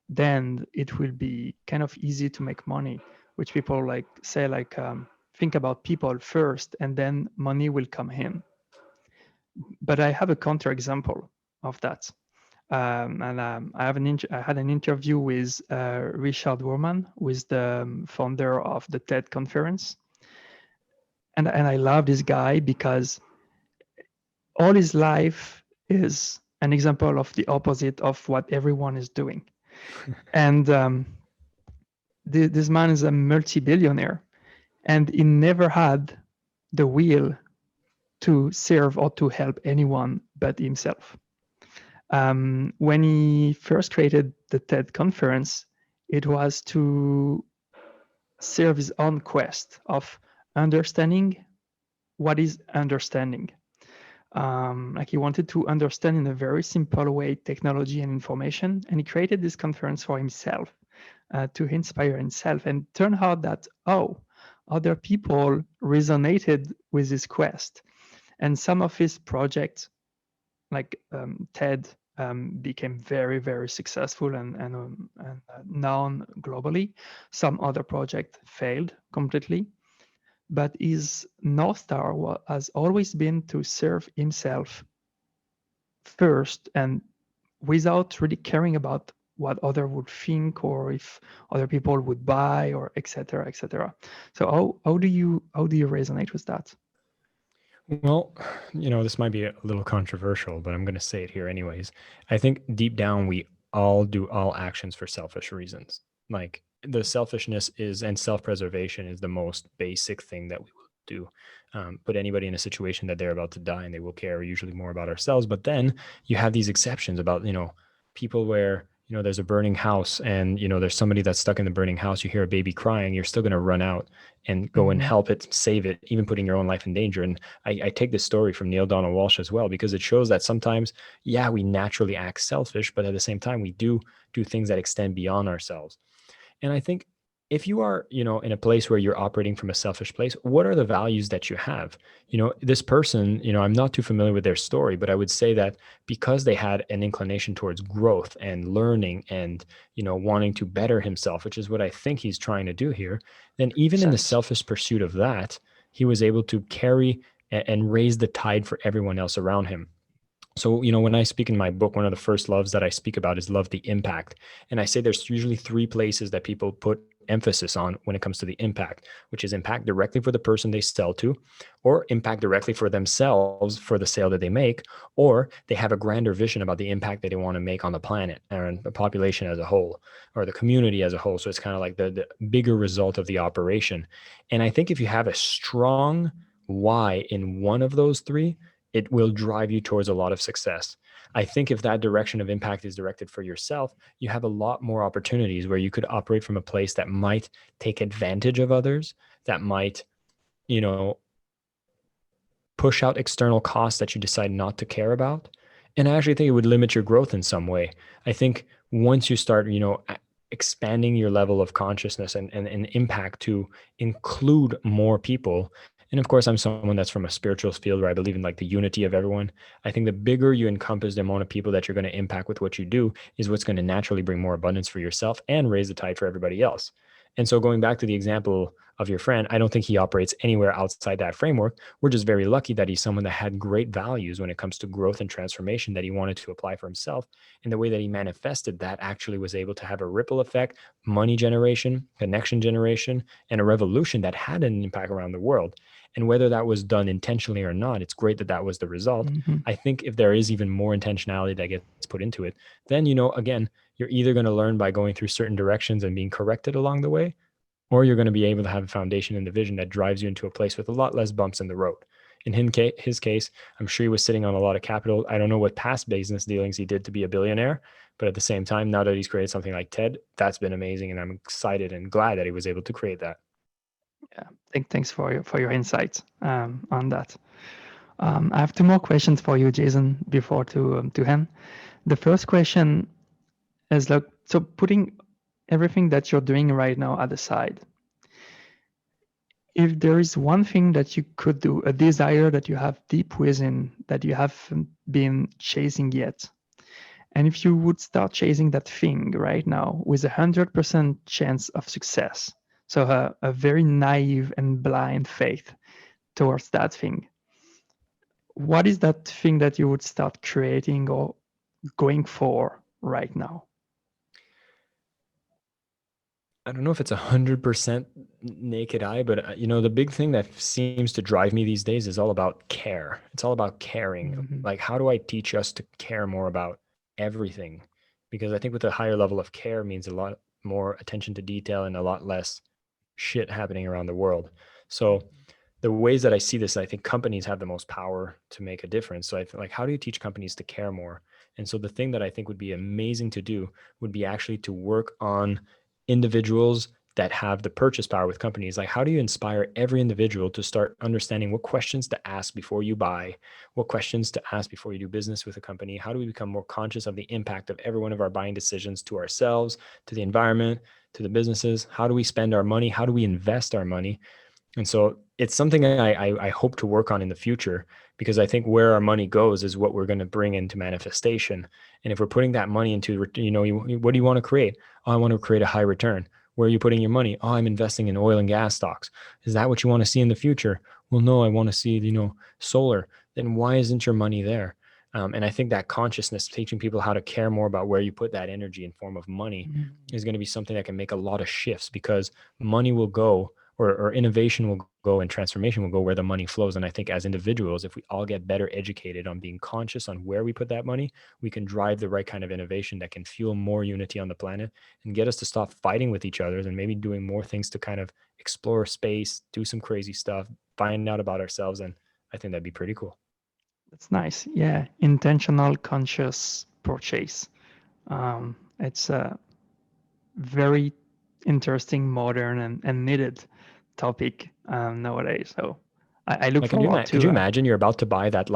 then it will be kind of easy to make money, which people like say like think about people first and then money will come in. But I have a counterexample of that. And I had an interview with Richard Wurman, who is the founder of the TED conference. And I love this guy because all his life is an example of the opposite of what everyone is doing. And this man is a multi-billionaire, and he never had the will to serve or to help anyone but himself. When he first created the TED conference, it was to serve his own quest of understanding what is understanding. Like he wanted to understand in a very simple way technology and information, and he created this conference for himself to inspire himself. And turned out that other people resonated with his quest, and some of his projects, like TED, became very very successful and known globally. Some other project failed completely, but his North Star has always been to serve himself first, and without really caring about what other would think or if other people would buy or etc etc. So how do you resonate with that? Well, this might be a little controversial, but I'm going to say it here anyways. I think deep down, we all do all actions for selfish reasons. Like the selfishness is, and self preservation is the most basic thing that we will do. Put anybody in a situation that they're about to die and they will care usually more about ourselves. But then you have these exceptions about, people where, there's a burning house and, there's somebody that's stuck in the burning house. You hear a baby crying, you're still going to run out and go and help it, save it, even putting your own life in danger. And I take this story from Neil Donald Walsh as well, because it shows that sometimes, yeah, we naturally act selfish, but at the same time, we do things that extend beyond ourselves. And I think if you are, in a place where you're operating from a selfish place, what are the values that you have? This person, I'm not too familiar with their story, but I would say that because they had an inclination towards growth and learning and, wanting to better himself, which is what I think he's trying to do here, then even in the selfish pursuit of that, he was able to carry and raise the tide for everyone else around him. So, when I speak in my book, one of the first loves that I speak about is love the impact. And I say there's usually three places that people put emphasis on when it comes to the impact, which is impact directly for the person they sell to, or impact directly for themselves for the sale that they make, or they have a grander vision about the impact that they want to make on the planet and the population as a whole, or the community as a whole. So it's kind of like the bigger result of the operation. And I think if you have a strong why in one of those three, it will drive you towards a lot of success. I think if that direction of impact is directed for yourself, you have a lot more opportunities where you could operate from a place that might take advantage of others, that might, push out external costs that you decide not to care about. And I actually think it would limit your growth in some way. I think once you start, expanding your level of consciousness and impact to include more people. And of course, I'm someone that's from a spiritual field where I believe in like the unity of everyone. I think the bigger you encompass the amount of people that you're going to impact with what you do is what's going to naturally bring more abundance for yourself and raise the tide for everybody else. And so going back to the example of your friend, I don't think he operates anywhere outside that framework. We're just very lucky that he's someone that had great values when it comes to growth and transformation that he wanted to apply for himself. And the way that he manifested that actually was able to have a ripple effect, money generation, connection generation, and a revolution that had an impact around the world. And whether that was done intentionally or not, it's great that that was the result. I think if there is even more intentionality that gets put into it, then, again, you're either going to learn by going through certain directions and being corrected along the way, or you're going to be able to have a foundation in the vision that drives you into a place with a lot less bumps in the road. In his case, I'm sure he was sitting on a lot of capital. I don't know what past business dealings he did to be a billionaire, but at the same time, now that he's created something like TED, that's been amazing, and I'm excited and glad that he was able to create that. Yeah, thanks for your insights on that. I have two more questions for you, Jason, before to end. The first question is, look, so putting everything that you're doing right now at the side, if there is one thing that you could do, a desire that you have deep within that you haven't been chasing yet, and if you would start chasing that thing right now with 100% chance of success, so a very naive and blind faith towards that thing, what is that thing that you would start creating or going for right now? I don't know if it's 100% naked eye, but the big thing that seems to drive me these days is all about care. It's all about caring. Like, how do I teach us to care more about everything? Because I think with a higher level of care means a lot more attention to detail and a lot less shit happening around the world. So the ways that I see this, I think companies have the most power to make a difference. So I feel like, how do you teach companies to care more? And so the thing that I think would be amazing to do would be actually to work on individuals that have the purchase power with companies. Like, how do you inspire every individual to start understanding what questions to ask before you buy, what questions to ask before you do business with a company? How do we become more conscious of the impact of every one of our buying decisions to ourselves, to the environment, to the businesses? How do we spend our money? How do we invest our money? And so it's something I hope to work on in the future, because I think where our money goes is what we're going to bring into manifestation. And if we're putting that money into, what do you want to create? Oh, I want to create a high return. Where are you putting your money? Oh, I'm investing in oil and gas stocks. Is that what you want to see in the future? Well, no, I want to see, solar. Then why isn't your money there? And I think that consciousness, teaching people how to care more about where you put that energy in form of money, is going to be something that can make a lot of shifts, because money will go, or innovation will go, and transformation will go where the money flows. And I think as individuals, if we all get better educated on being conscious on where we put that money, we can drive the right kind of innovation that can fuel more unity on the planet and get us to stop fighting with each other, and maybe doing more things to kind of explore space, do some crazy stuff, find out about ourselves. And I think that'd be pretty cool. That's nice. Yeah, intentional, conscious purchase. It's a very interesting, modern, and needed topic nowadays. So I look Like, forward could you to. imagine you're about to buy that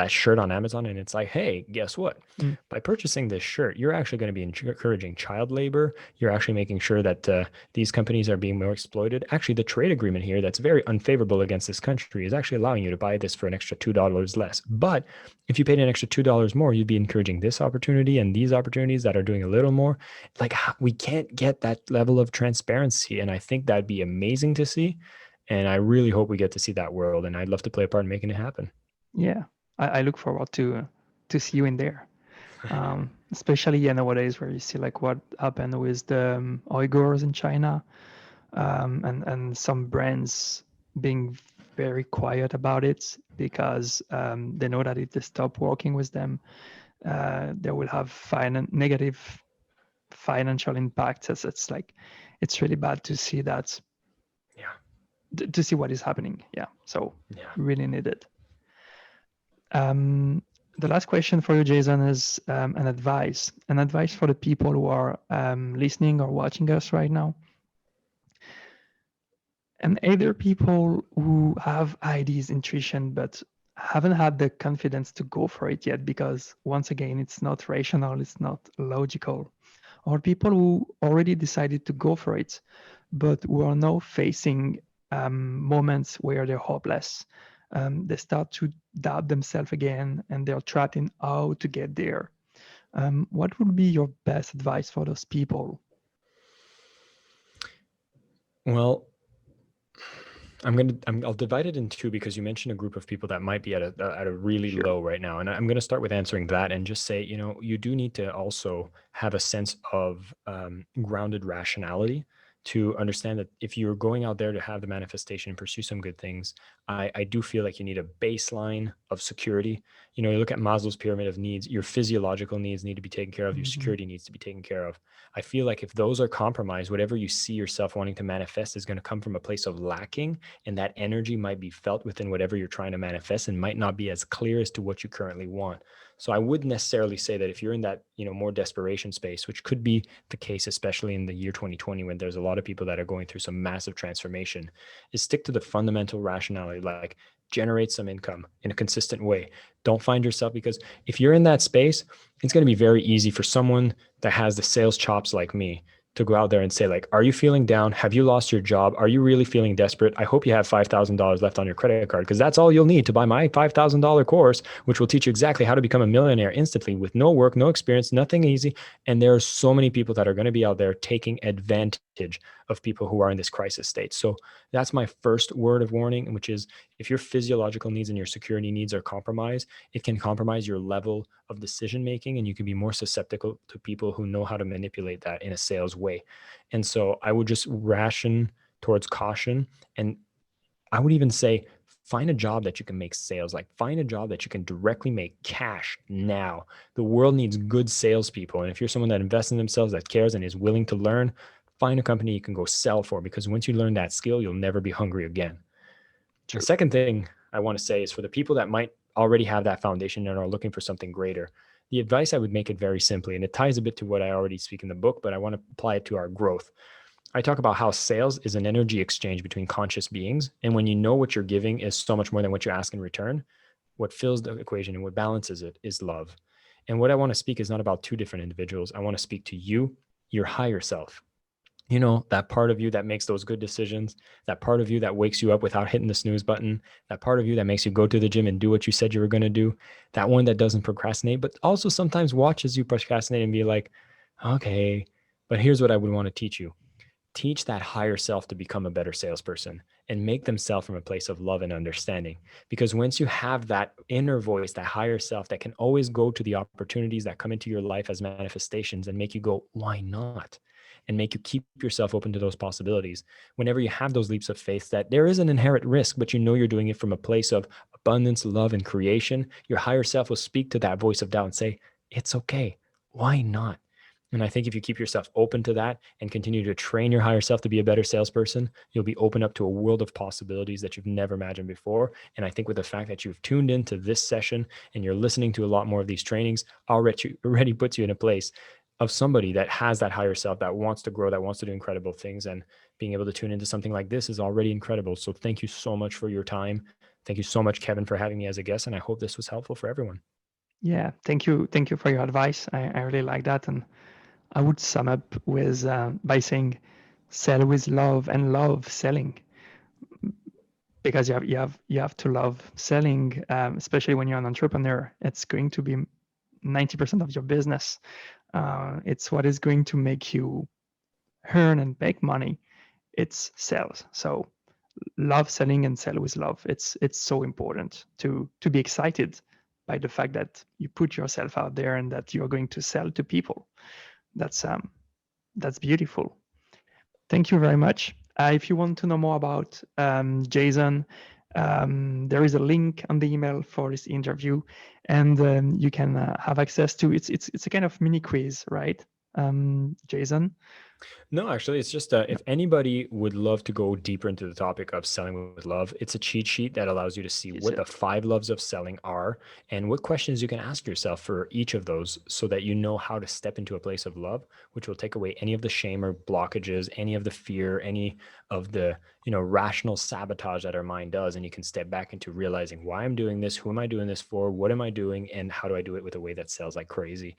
shirt on Amazon, and it's like, hey, guess what? Mm. By purchasing this shirt, you're actually going to be encouraging child labor. You're actually making sure that these companies are being more exploited. Actually, the trade agreement here that's very unfavorable against this country is actually allowing you to buy this for an extra $2 less. But if you paid an extra $2 more, you'd be encouraging this opportunity and these opportunities that are doing a little more. Like, we can't get that level of transparency, and I think that'd be amazing to see. And I really hope we get to see that world, and I'd love to play a part in making it happen. Yeah, I look forward to see you in there. Especially nowadays, where you see like what happened with the Uyghurs in China, and some brands being very quiet about it because they know that if they stop working with them, they will have negative financial impacts. It's really bad to see that, Yeah. to see what is happening. Yeah, so Yeah. really needed. The last question for you, Jason, is an advice for the people who are listening or watching us right now. And either people who have ideas, intuition, but haven't had the confidence to go for it yet because, once again, it's not rational, it's not logical, or people who already decided to go for it, but who are now facing moments where they're hopeless. They start to doubt themselves again, and they're trapped in how to get there. What would be your best advice for those people? Well, I'll divide it in two because you mentioned a group of people that might be at a really Sure. low right now, and I'm going to start with answering that and just say, you do need to also have a sense of grounded rationality to understand that if you're going out there to have the manifestation and pursue some good things, I do feel like you need a baseline of security. You look at Maslow's pyramid of needs, your physiological needs need to be taken care of, your Mhm. security needs to be taken care of. I feel like if those are compromised, whatever you see yourself wanting to manifest is going to come from a place of lacking, and that energy might be felt within whatever you're trying to manifest and might not be as clear as to what you currently want. So I wouldn't necessarily say that if you're in that more desperation space, which could be the case especially in the year 2020 when there's a lot of people that are going through some massive transformation, is stick to the fundamental rationality, like generate some income in a consistent way. Don't find yourself, because if you're in that space, it's going to be very easy for someone that has the sales chops like me to go out there and say, like, are you feeling down? Have you lost your job? Are you really feeling desperate? I hope you have $5,000 left on your credit card, because that's all you'll need to buy my $5,000 course, which will teach you exactly how to become a millionaire instantly with no work, no experience, nothing easy. And there are so many people that are going to be out there taking advantage of people who are in this crisis state. So that's my first word of warning, which is if your physiological needs and your security needs are compromised, it can compromise your level of decision making, and you can be more susceptible to people who know how to manipulate that in a sales way. And so I would just ration towards caution. And I would even say find a job that you can make sales, like find a job that you can directly make cash now. The world needs good salespeople. And if you're someone that invests in themselves, that cares and is willing to learn, find a company you can go sell for, because once you learn that skill, you'll never be hungry again. The True. second thing I want to say is for the people that might already have that foundation and are looking for something greater, the advice I would make it very simply, and it ties a bit to what I already speak in the book, but I want to apply it to our growth. I talk about how sales is an energy exchange between conscious beings. And when you know what you're giving is so much more than what you ask in return, what fills the equation and what balances it is love. And what I want to speak is not about two different individuals. I want to speak to you, your higher self. That part of you that makes those good decisions, that part of you that wakes you up without hitting the snooze button, that part of you that makes you go to the gym and do what you said you were going to do, that one that doesn't procrastinate, but also sometimes watches you procrastinate and be like, okay, but here's what I would want to teach you. Teach that higher self to become a better salesperson and make them sell from a place of love and understanding. Because once you have that inner voice, that higher self that can always go to the opportunities that come into your life as manifestations and make you go, why not? And make you keep yourself open to those possibilities. Whenever you have those leaps of faith, that there is an inherent risk, but you know you're doing it from a place of abundance, love, and creation, your higher self will speak to that voice of doubt and say, it's okay. Why not? And I think if you keep yourself open to that and continue to train your higher self to be a better salesperson, you'll be open up to a world of possibilities that you've never imagined before. And I think with the fact that you've tuned into this session and you're listening to a lot more of these trainings, already puts you in a place of somebody that has that higher self, that wants to grow, that wants to do incredible things. And being able to tune into something like this is already incredible. So thank you so much for your time. Thank you so much, Kevin, for having me as a guest. And I hope this was helpful for everyone. Yeah. Thank you. Thank you for your advice. I really like that. And I would sum up with by saying, sell with love and love selling, because you have to love selling, especially when you're an entrepreneur. It's going to be 90% of your business. It's what is going to make you earn and make money. It's sales. So love selling and sell with love. It's so important to be excited by the fact that you put yourself out there and that you're going to sell to people. That's beautiful. Thank you very much. If you want to know more about Jason, there is a link on the email for this interview, and you can have access to it's a kind of mini quiz, right, Jason? No, actually, it's just Yeah. if anybody would love to go deeper into the topic of selling with love, it's a cheat sheet that allows you to see Is what it? the 5 loves of selling are and what questions you can ask yourself for each of those so that you know how to step into a place of love, which will take away any of the shame or blockages, any of the fear, any of the rational sabotage that our mind does. And you can step back into realizing why I'm doing this, who am I doing this for, what am I doing, and how do I do it with a way that sells like crazy.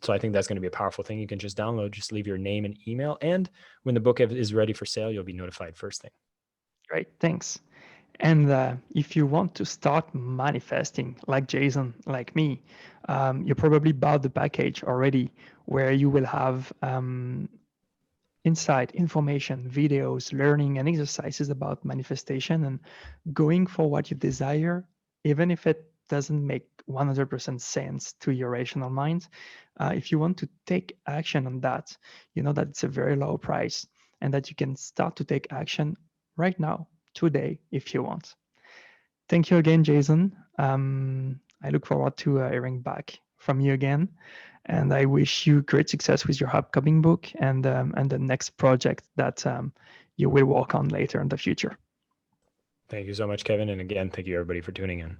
So I think that's going to be a powerful thing. You can just download, just leave your name and email. And when the book is ready for sale, you'll be notified first thing. Great, thanks. And if you want to start manifesting like Jason, like me, you probably bought the package already, where you will have insight, information, videos, learning, and exercises about manifestation and going for what you desire, even if it doesn't make 100% sense to your rational mind. If you want to take action on that, you know that it's a very low price and that you can start to take action right now, today, if you want. Thank you again, Jason. I look forward to hearing back from you again. And I wish you great success with your upcoming book and the next project that you will work on later in the future. Thank you so much, Kevin. And again, thank you everybody for tuning in.